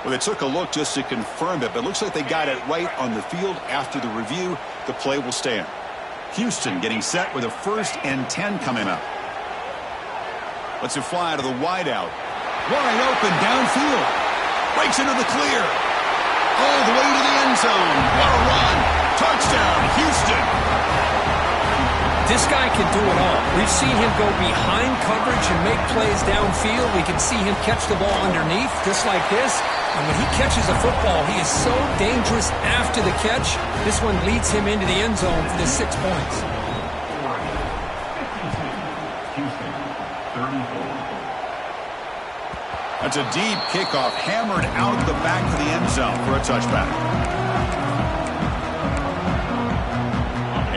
Well, they took a look just to confirm it, but it looks like they got it right on the field. After the review, the play will stand. Houston getting set with a 1st and 10 coming up. Lets it fly to the wideout. Wide open downfield. Breaks into the clear. All the way to the end zone. What a run. Touchdown, Houston. This guy can do it all. We've seen him go behind coverage and make plays downfield. We can see him catch the ball underneath, just like this. And when he catches a football, he is so dangerous after the catch. This one leads him into the end zone for the 6 points. That's a deep kickoff, hammered out the back of the end zone for a touchback.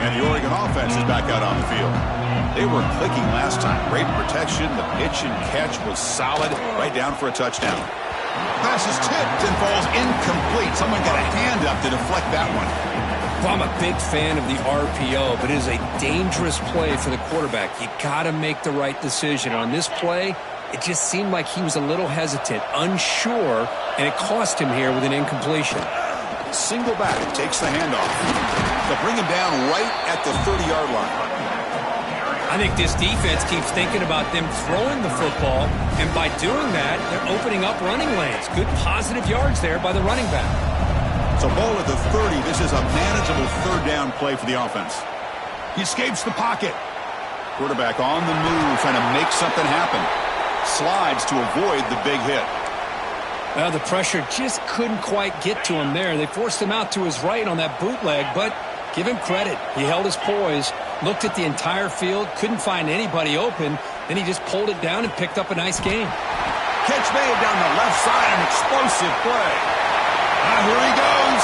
And the Oregon offense is back out on the field. They were clicking last time. Great protection. The pitch and catch was solid. Right down for a touchdown. Pass is tipped and falls incomplete. Someone got a hand up to deflect that one. Well, I'm a big fan of the RPO, but it is a dangerous play for the quarterback. You got to make the right decision. On this play, it just seemed like he was a little hesitant, unsure, and it cost him here with an incompletion. Single back takes the handoff. They'll bring him down right at the 30-yard line. I think this defense keeps thinking about them throwing the football, and by doing that, they're opening up running lanes. Good positive yards there by the running back. So ball at the 30. This is a manageable third down play for the offense. He escapes the pocket. Quarterback on the move, trying to make something happen. Slides to avoid the big hit. Well, the pressure just couldn't quite get to him there. They forced him out to his right on that bootleg, but give him credit. He held his poise, looked at the entire field, couldn't find anybody open. Then he just pulled it down and picked up a nice gain. Catch made down the left side, an explosive play. Here he goes.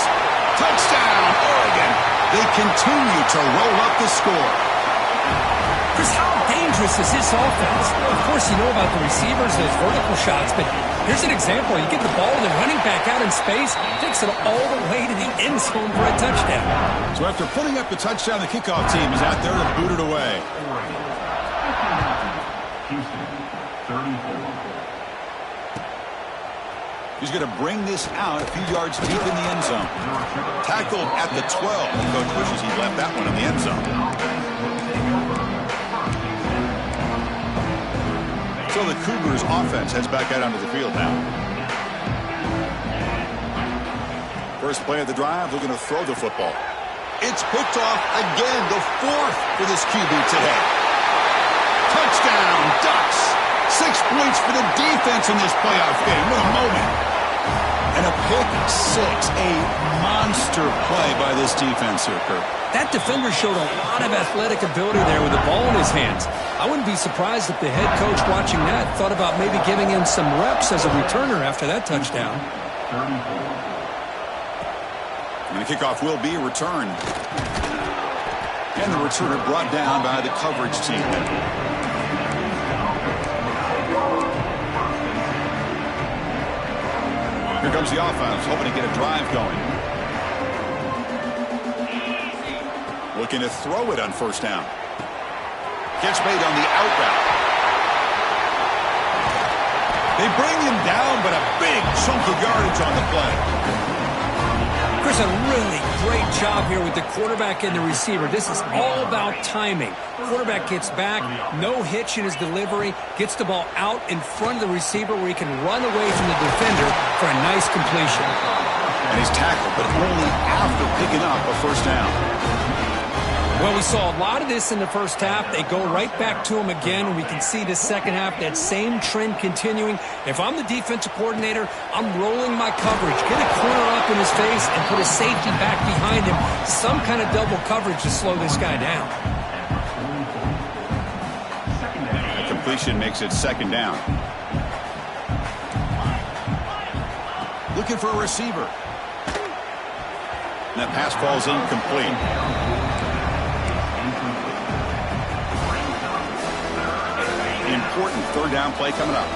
Touchdown, Oregon. They continue to roll up the score. Chris, how dangerous is this offense? Well, of course, you know about the receivers, those vertical shots, but here's an example. You get the ball and the running back out in space, takes it all the way to the end zone for a touchdown. So after putting up the touchdown, the kickoff team is out there to boot it away. Houston, 34. He's going to bring this out a few yards deep in the end zone. Tackled at the 12. The coach wishes he left that one in the end zone. So the Cougars offense heads back out onto the field now. First play of the drive, looking to throw the football. It's picked off again, the fourth for this QB today. Touchdown, Ducks. 6 points for the defense in this playoff game. What a moment. And a pick six, a monster play by this defense here, Kurt. That defender showed a lot of athletic ability there with the ball in his hands. I wouldn't be surprised if the head coach watching that thought about maybe giving him some reps as a returner after that touchdown. And the kickoff will be returned. And the returner brought down by the coverage team. Here comes the offense, hoping to get a drive going. Looking to throw it on first down. Catch made on the out route. They bring him down, but a big chunk of yardage on the play. Chris, a really great job here with the quarterback and the receiver. This is all about timing. Quarterback gets back, no hitch in his delivery, gets the ball out in front of the receiver where he can run away from the defender for a nice completion. And he's tackled, but only after picking up a first down. Well, we saw a lot of this in the first half. They go right back to him again, and we can see the second half, that same trend continuing. If I'm the defensive coordinator, I'm rolling my coverage. Get a corner up in his face and put a safety back behind him. Some kind of double coverage to slow this guy down. The completion makes it second down. Looking for a receiver. And that pass falls incomplete. Important third down play coming up.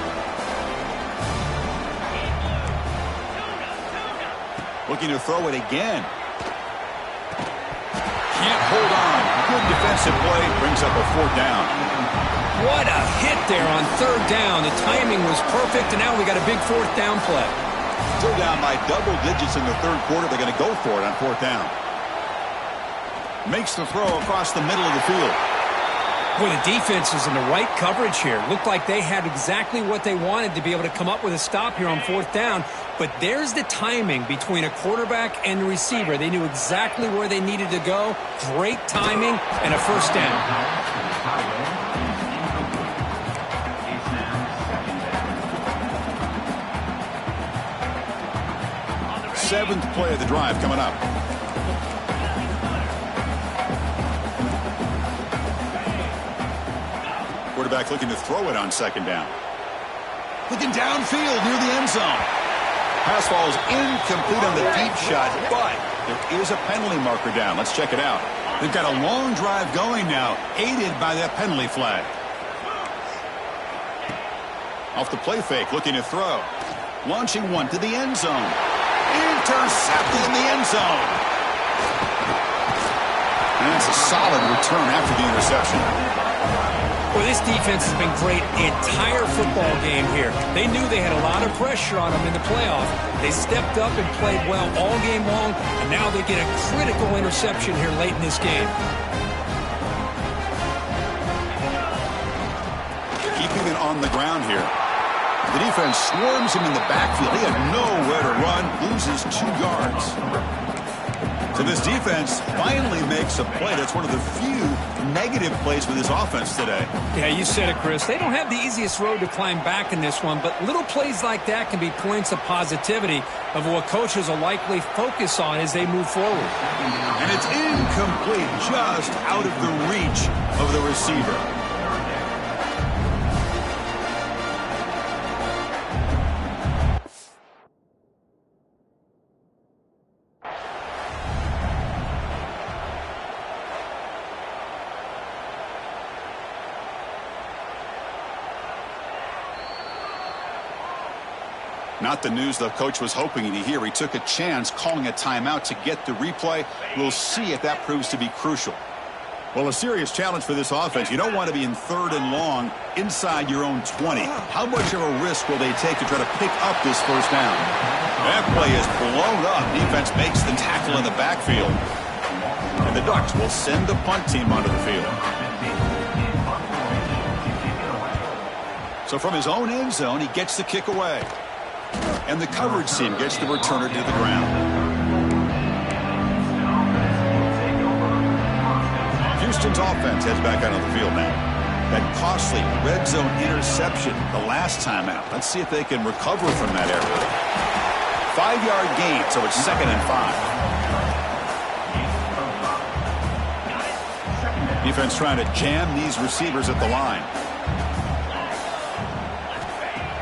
Looking to throw it again. Can't hold on. Good defensive play. Brings up a fourth down. What a hit there on third down. The timing was perfect, and now we got a big fourth down play. Still down by double digits in the third quarter. They're going to go for it on fourth down. Makes the throw across the middle of the field. Boy, the defense is in the right coverage here. Looked like they had exactly what they wanted to be able to come up with a stop here on 4th down. But there's the timing between a quarterback and the receiver. They knew exactly where they needed to go. Great timing and a first down. 7th play of the drive coming up. Quarterback looking to throw it on 2nd down. Looking downfield near the end zone. Pass falls incomplete on the deep shot, but there is a penalty marker down. Let's check it out. They've got a long drive going now, aided by that penalty flag. Off the play fake, looking to throw. Launching one to the end zone. Intercepted in the end zone. And that's a solid return after the interception. Well, this defense has been great the entire football game here. They knew they had a lot of pressure on them in the playoff. They stepped up and played well all game long, and now they get a critical interception here late in this game. Keeping it on the ground here. The defense swarms him in the backfield. He had nowhere to run, loses 2 yards. So this defense finally makes a play. That's one of the few negative plays for this offense today. Yeah, you said it, Chris. They don't have the easiest road to climb back in this one, but little plays like that can be points of positivity of what coaches will likely focus on as they move forward. And it's incomplete, just out of the reach of the receiver. Not the news the coach was hoping to hear. He took a chance calling a timeout to get the replay. We'll see if that proves to be crucial. Well, a serious challenge for this offense. You don't want to be in 3rd and long inside your own 20. How much of a risk will they take to try to pick up this first down? That play is blown up. Defense makes the tackle in the backfield. And the Ducks will send the punt team onto the field. So from his own end zone, he gets the kick away. And the coverage team gets the returner to the ground. Houston's offense heads back out on the field now. That costly red zone interception the last time out. Let's see if they can recover from that error. 5-yard gain, so it's 2nd and 5. Defense trying to jam these receivers at the line.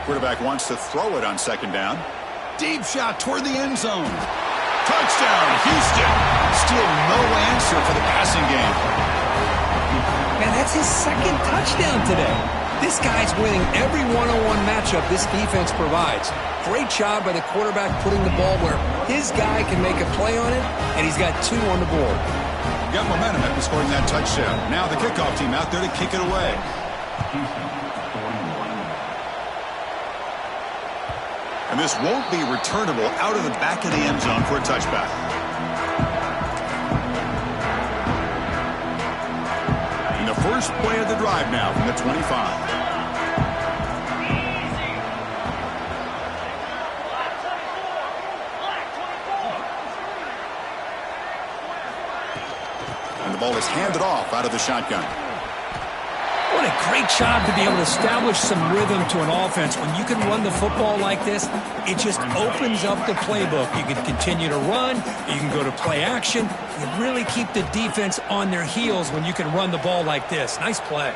Quarterback wants to throw it on 2nd down. Deep shot toward the end zone. Touchdown, Houston. Still no answer for the passing game. Man, that's his 2nd touchdown today. This guy's winning every one-on-one matchup this defense provides. Great job by the quarterback putting the ball where his guy can make a play on it, and he's got 2 on the board. Got momentum after scoring that touchdown. Now the kickoff team out there to kick it away. And this won't be returnable out of the back of the end zone for a touchback. And the first play of the drive now from the 25. And the ball is handed off out of the shotgun. What a great job to be able to establish some rhythm to an offense. When you can run the football like this, it just opens up the playbook. You can continue to run. You can go to play action. You really keep the defense on their heels when you can run the ball like this. Nice play.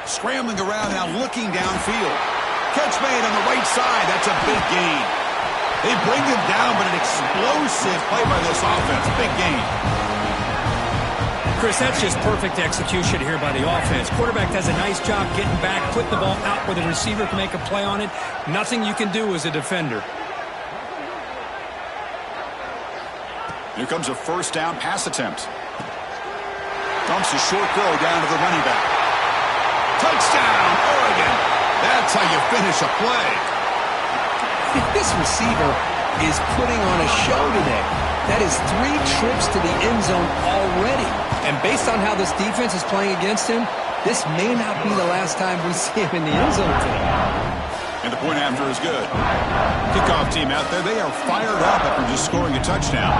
Scrambling around now, looking downfield. Catch made on the right side. That's a big gain. They bring him down, but an explosive play by this offense. Big gain. Chris, that's just perfect execution here by the offense. Quarterback does a nice job getting back, putting the ball out where the receiver can make a play on it. Nothing you can do as a defender. Here comes a first down pass attempt. Dumps a short throw down to the running back. Touchdown, Oregon. That's how you finish a play. This receiver is putting on a show today. That is 3 trips to the end zone already. And based on how this defense is playing against him, This may not be the last time we see him in the end zone today. And the point after is good. Kickoff team out there, they are fired up after just scoring a touchdown.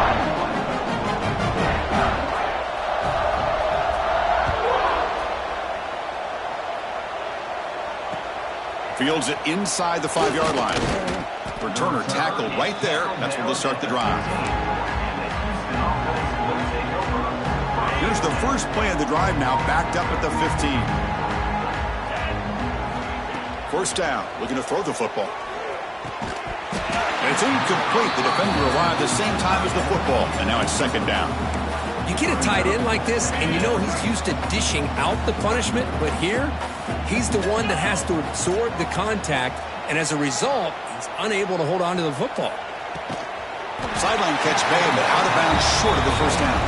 Fields it inside the 5-yard line. Returner tackled right there. That's where they'll start the drive. Here's the first play of the drive now, backed up at the 15. First down, looking to throw the football. And it's incomplete. The defender arrived the same time as the football, and now it's second down. You get a tight end like this, and you know he's used to dishing out the punishment, but here, he's the one that has to absorb the contact, and as a result, he's unable to hold on to the football. Sideline catch made, but out of bounds short of the first down.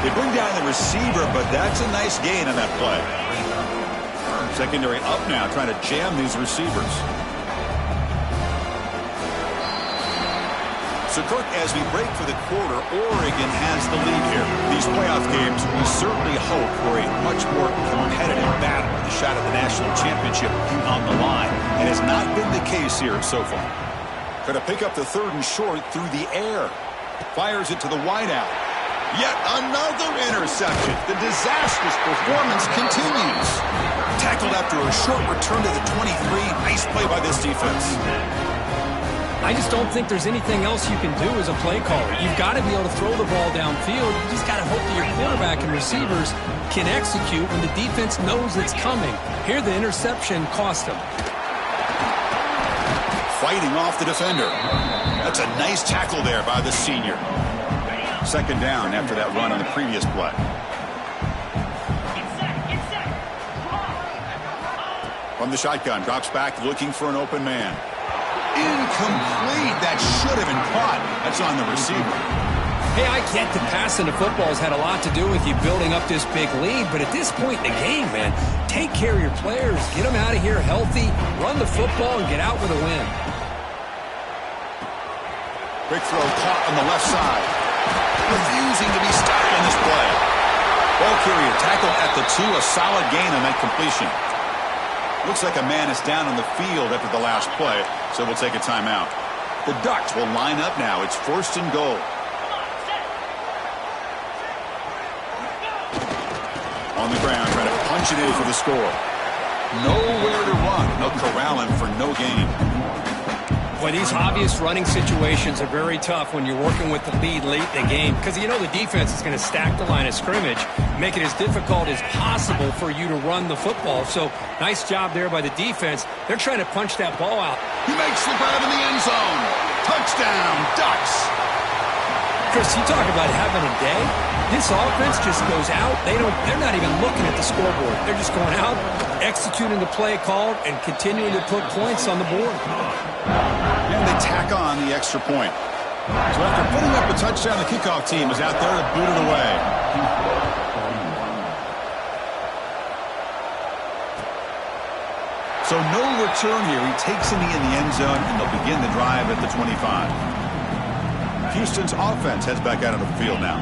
They bring down the receiver, but that's a nice gain on that play. Secondary up now, trying to jam these receivers. So, Kirk, as we break for the quarter, Oregon has the lead here. These playoff games, we certainly hope for a much more competitive battle with a shot at the national championship on the line. It has not been the case here so far. Going to pick up the 3rd and short through the air. Fires it to the wideout. Yet another interception. The disastrous performance continues. Tackled after a short return to the 23. Nice play by this defense. I just don't think there's anything else you can do as a play caller. You've got to be able to throw the ball downfield. You just got to hope that your quarterback and receivers can execute when the defense knows it's coming. Here, the interception cost them. Fighting off the defender. That's a nice tackle there by the senior. Second down after that run on the previous play. From the shotgun, drops back looking for an open man. Incomplete. That should have been caught. That's on the receiver. Hey, I get that passing the football has had a lot to do with you building up this big lead, but at this point in the game, man, take care of your players. Get them out of here healthy, run the football, and get out with a win. Quick throw caught on the left side. Refusing to be stopped on this play. Ball carrier tackled at the 2. A solid gain on that completion. Looks like a man is down on the field after the last play, so we'll take a timeout. The Ducks will line up now. It's 1st and goal. On the ground, trying to punch it in for the score. Nowhere to run. They'll corral him for no gain. Boy, these obvious running situations are very tough when you're working with the lead late in the game because you know the defense is going to stack the line of scrimmage, make it as difficult as possible for you to run the football. So, nice job there by the defense. They're trying to punch that ball out. He makes the grab in the end zone. Touchdown, Ducks. Chris, you talk about having a day. This offense just goes out. They're not even looking at the scoreboard. They're just going out, executing the play called, and continuing to put points on the board. And they tack on the extra point. So after putting up a touchdown, the kickoff team is out there to boot it away. So no return here. He takes it in the end zone, and they'll begin the drive at the 25. Houston's offense heads back out of the field now.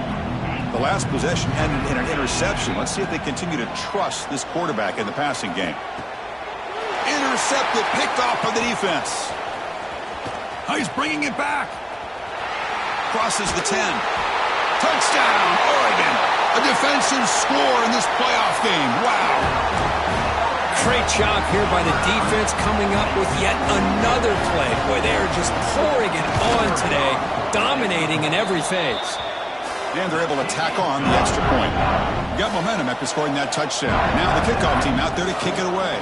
The last possession ended in an interception. Let's see if they continue to trust this quarterback in the passing game. Intercepted, picked off by the defense. Oh, he's bringing it back. Crosses the 10. Touchdown, Oregon. A defensive score in this playoff game. Wow. Great job here by the defense coming up with yet another play. Boy, they are just pouring it on today, dominating in every phase. And they're able to tack on the extra point. Got momentum after scoring that touchdown. Now the kickoff team out there to kick it away.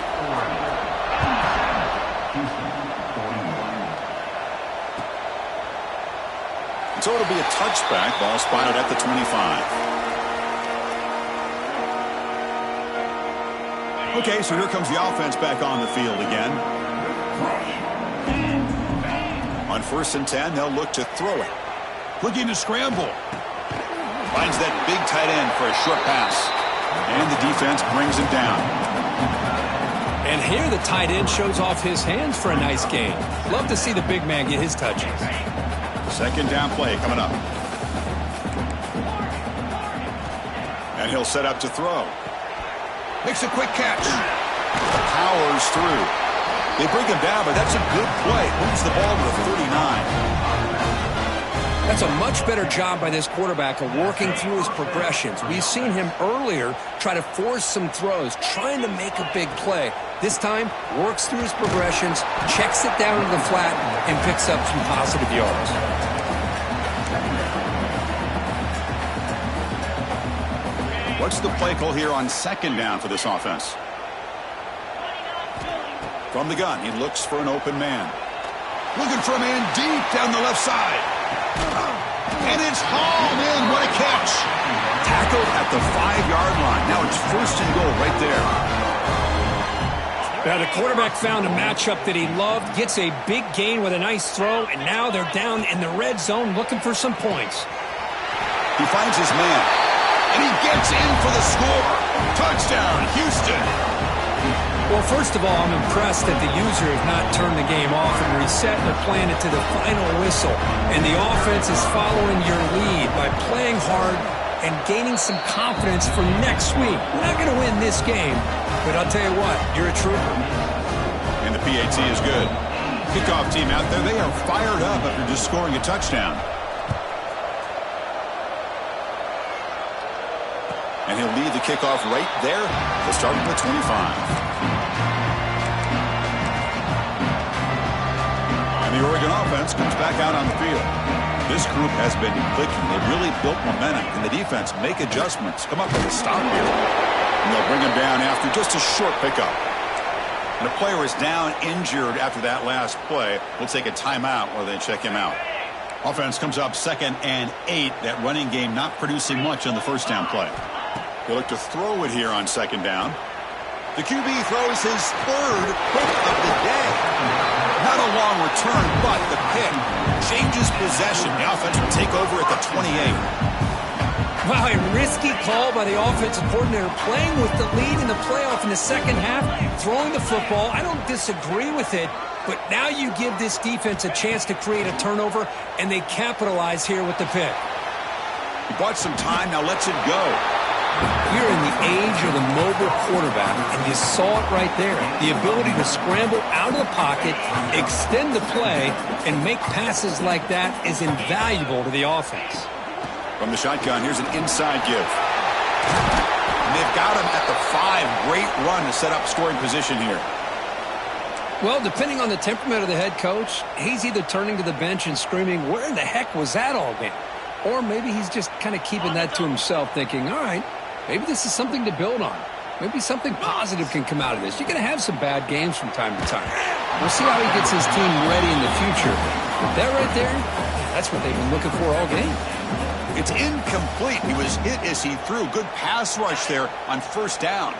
So it'll be a touchback. Ball spotted at the 25. Okay, so here comes the offense back on the field again. On 1st and 10, they'll look to throw it. Looking to scramble. Finds that big tight end for a short pass. And the defense brings him down. And here the tight end shows off his hands for a nice gain. Love to see the big man get his touches. Second down play coming up. And he'll set up to throw. Makes a quick catch. Powers through. They bring him down, but that's a good play. Moves the ball to the 39. That's a much better job by this quarterback of working through his progressions. We've seen him earlier try to force some throws, trying to make a big play. This time, works through his progressions, checks it down to the flat, and picks up some positive yards. What's the play call here on second down for this offense? From the gun, he looks for an open man. Looking for a man deep down the left side. And it's hauled in. What a catch. Tackled at the 5-yard line. Now it's 1st and goal right there. Now the quarterback found a matchup that he loved, gets a big gain with a nice throw, and now they're down in the red zone looking for some points. He finds his man, and he gets in for the score. Touchdown, Houston. Well, first of all, I'm impressed that the user has not turned the game off and reset. They're playing it to the final whistle. And the offense is following your lead by playing hard and gaining some confidence for next week. We're not going to win this game, but I'll tell you what, you're a trooper. And the PAT is good. Kickoff team out there, they are fired up after just scoring a touchdown. And he'll lead the kickoff right there. They'll start at the 25. And the Oregon offense comes back out on the field. This group has been clicking. They've really built momentum. Can the defense make adjustments? Come up with a stop here. And they'll bring him down after just a short pickup. And the player is down injured after that last play. We'll take a timeout while they check him out. Offense comes up 2nd and 8. That running game not producing much on the first down play. They look to throw it here on 2nd down. The QB throws his 3rd pick of the day. Not a long return, but the pick changes possession. The offense will take over at the 28. Wow, a risky call by the offensive coordinator, playing with the lead in the playoff in the second half, throwing the football. I don't disagree with it, but now you give this defense a chance to create a turnover, and they capitalize here with the pick. He bought some time, now lets it go. You're in the age of the mobile quarterback, and you saw it right there. The ability to scramble out of the pocket, extend the play, and make passes like that is invaluable to the offense. From the shotgun, here's an inside give. And they've got him at the 5. Great run to set up scoring position here. Well, depending on the temperament of the head coach, he's either turning to the bench and screaming, where in the heck was that all game? Or maybe he's just kind of keeping that to himself, thinking, all right, maybe this is something to build on. Maybe something positive can come out of this. You're going to have some bad games from time to time. We'll see how he gets his team ready in the future. But that right there, that's what they've been looking for all game. It's incomplete. He was hit as he threw. Good pass rush there on 1st down.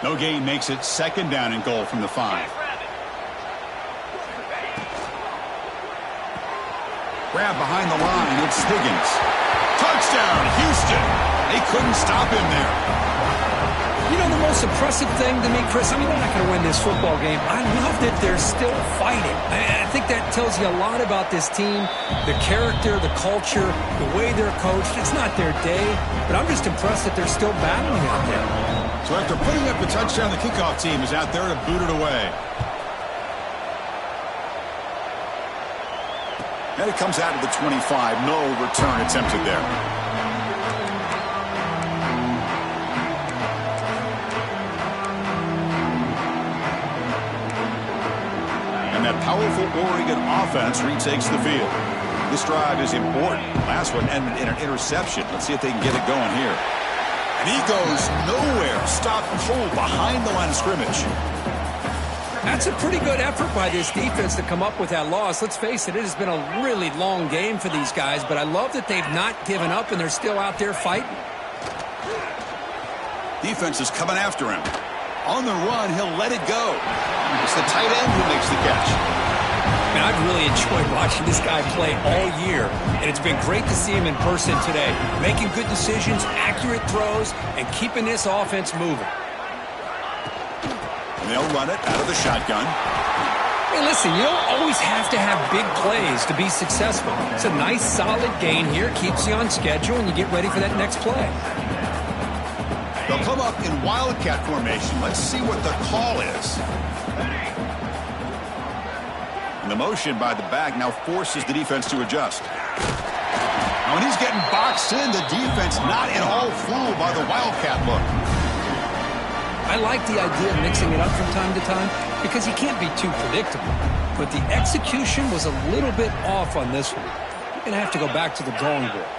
No gain makes it 2nd down and goal from the 5. Grab behind the line. It's Higgins. Touchdown, Houston. They couldn't stop him there. You know, the most impressive thing to me, Chris, I mean, they're not going to win this football game. I love that they're still fighting. I think that tells you a lot about this team, the character, the culture, the way they're coached. It's not their day, but I'm just impressed that they're still battling out there. So after putting up the touchdown, the kickoff team is out there to boot it away. And it comes out of the 25. No return attempted there. And that powerful Oregon offense retakes the field. This drive is important. Last one ended in an interception. Let's see if they can get it going here. And he goes nowhere. Stopped cold behind the line of scrimmage. That's a pretty good effort by this defense to come up with that loss. Let's face it, it has been a really long game for these guys, but I love that they've not given up and they're still out there fighting. Defense is coming after him. On the run, he'll let it go. It's the tight end who makes the catch. Man, I've really enjoyed watching this guy play all year, and it's been great to see him in person today, making good decisions, accurate throws, and keeping this offense moving. And they'll run it out of the shotgun. Hey, listen, you don't always have to have big plays to be successful. It's a nice, solid gain here, keeps you on schedule, and you get ready for that next play. They'll come up in wildcat formation. Let's see what the call is. And the motion by the back now forces the defense to adjust. Now when he's getting boxed in, the defense not at all fooled by the wildcat look. I like the idea of mixing it up from time to time because you can't be too predictable. But the execution was a little bit off on this one. You're going to have to go back to the drawing board.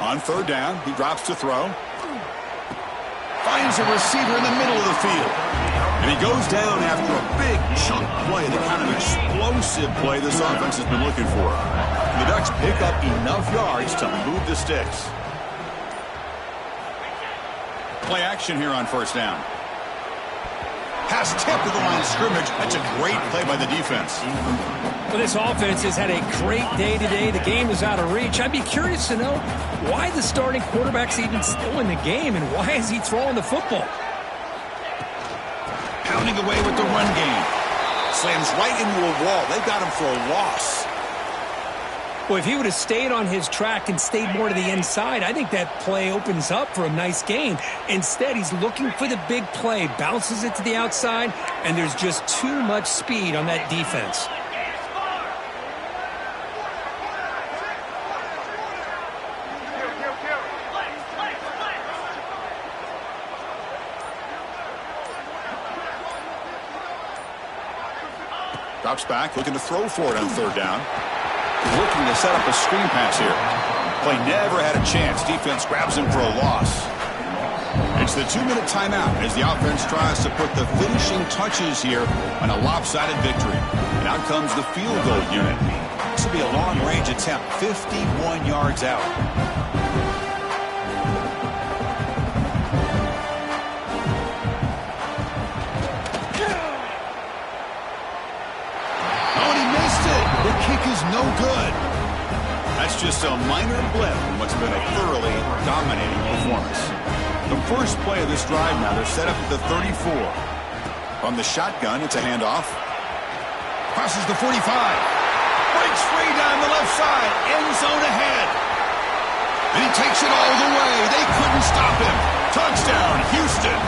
On third down, he drops to throw. Finds a receiver in the middle of the field. And he goes down after a big chunk play, the kind of explosive play this offense has been looking for. The Ducks pick up enough yards to move the sticks. Play action here on first down. Pass tip to the line of scrimmage. That's a great play by the defense. Well, this offense has had a great day today. The game is out of reach. I'd be curious to know why the starting quarterback's even still in the game and why is he throwing the football? Pounding away with the run game. Slams right into a wall. They got him for a loss. Well, if he would have stayed on his track and stayed more to the inside, I think that play opens up for a nice gain. Instead, he's looking for the big play, bounces it to the outside, and there's just too much speed on that defense. Drops back, looking to throw for it on third down. Looking to set up a screen pass here. Play never had a chance. Defense grabs him for a loss. It's the 2-minute timeout as the offense tries to put the finishing touches here on a lopsided victory. And out comes the field goal unit. This will be a long-range attempt, 51 yards out. The kick is no good. That's just a minor blip in what's been a thoroughly dominating performance. The first play of this drive now, they're set up at the 34. From the shotgun, it's a handoff. Crosses the 45. Breaks free down the left side. End zone ahead. And he takes it all the way. They couldn't stop him. Touchdown, Houston.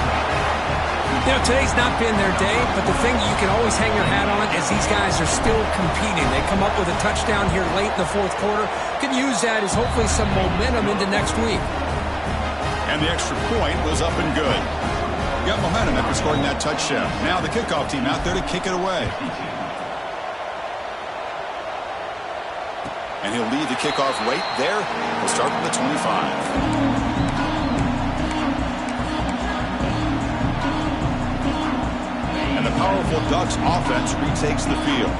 You know, today's not been their day, but the thing you can always hang your hat on is these guys are still competing. They come up with a touchdown here late in the fourth quarter. Can use that as hopefully some momentum into next week. And the extra point was up and good. Got momentum after scoring that touchdown. Now the kickoff team out there to kick it away. And he'll lead the kickoff right there. We'll start from the 25. Powerful Ducks offense retakes the field.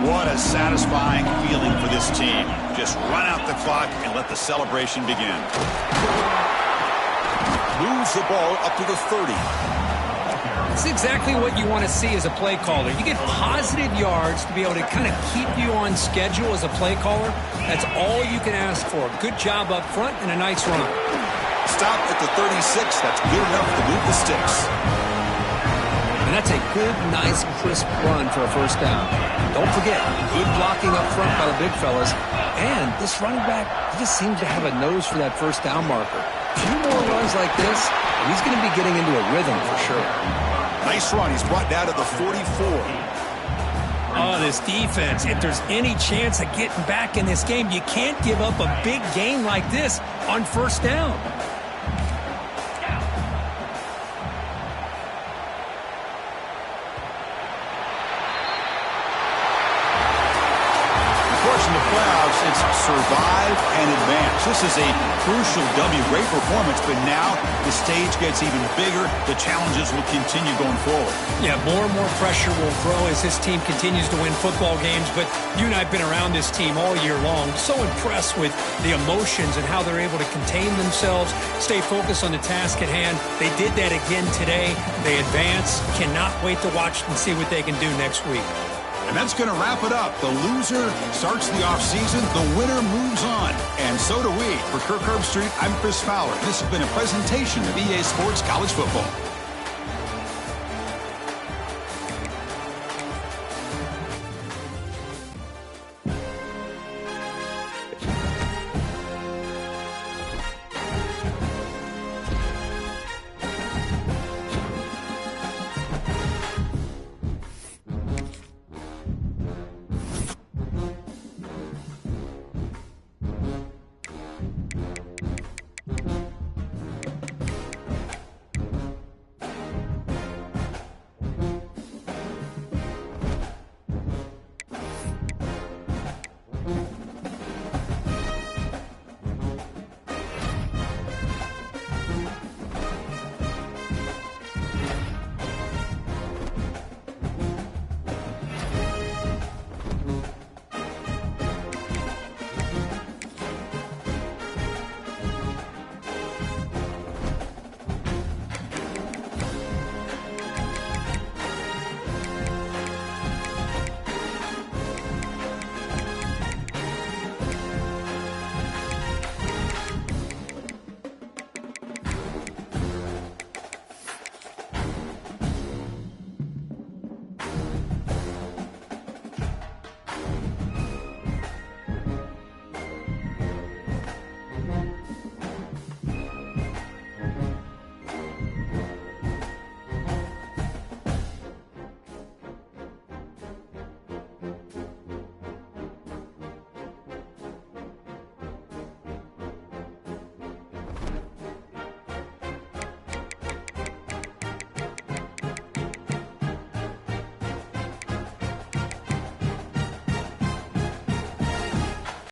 What a satisfying feeling for this team. Just run out the clock and let the celebration begin. Moves the ball up to the 30. It's exactly what you want to see as a play caller. You get positive yards to be able to kind of keep you on schedule as a play caller. That's all you can ask for. Good job up front and a nice run. Stop at the 36. That's good enough to move the sticks. And that's a good, nice, crisp run for a first down. Don't forget, good blocking up front by the big fellas. And this running back, he just seems to have a nose for that first down marker. A few more runs like this, and he's going to be getting into a rhythm for sure. Nice run. He's brought down to the 44. Oh, this defense, if there's any chance of getting back in this game, you can't give up a big gain like this on first down. It's survive and advance. This is a crucial W. Great performance, but now the stage gets even bigger. The challenges will continue going forward. Yeah, more and more pressure will grow as this team continues to win football games, but you and I have been around this team all year long. So impressed with the emotions and how they're able to contain themselves, stay focused on the task at hand. They did that again today. They advance. Cannot wait to watch and see what they can do next week. And that's going to wrap it up. The loser starts the offseason. The winner moves on. And so do we. For Kirk Herbstreit, I'm Chris Fowler. This has been a presentation of EA Sports College Football.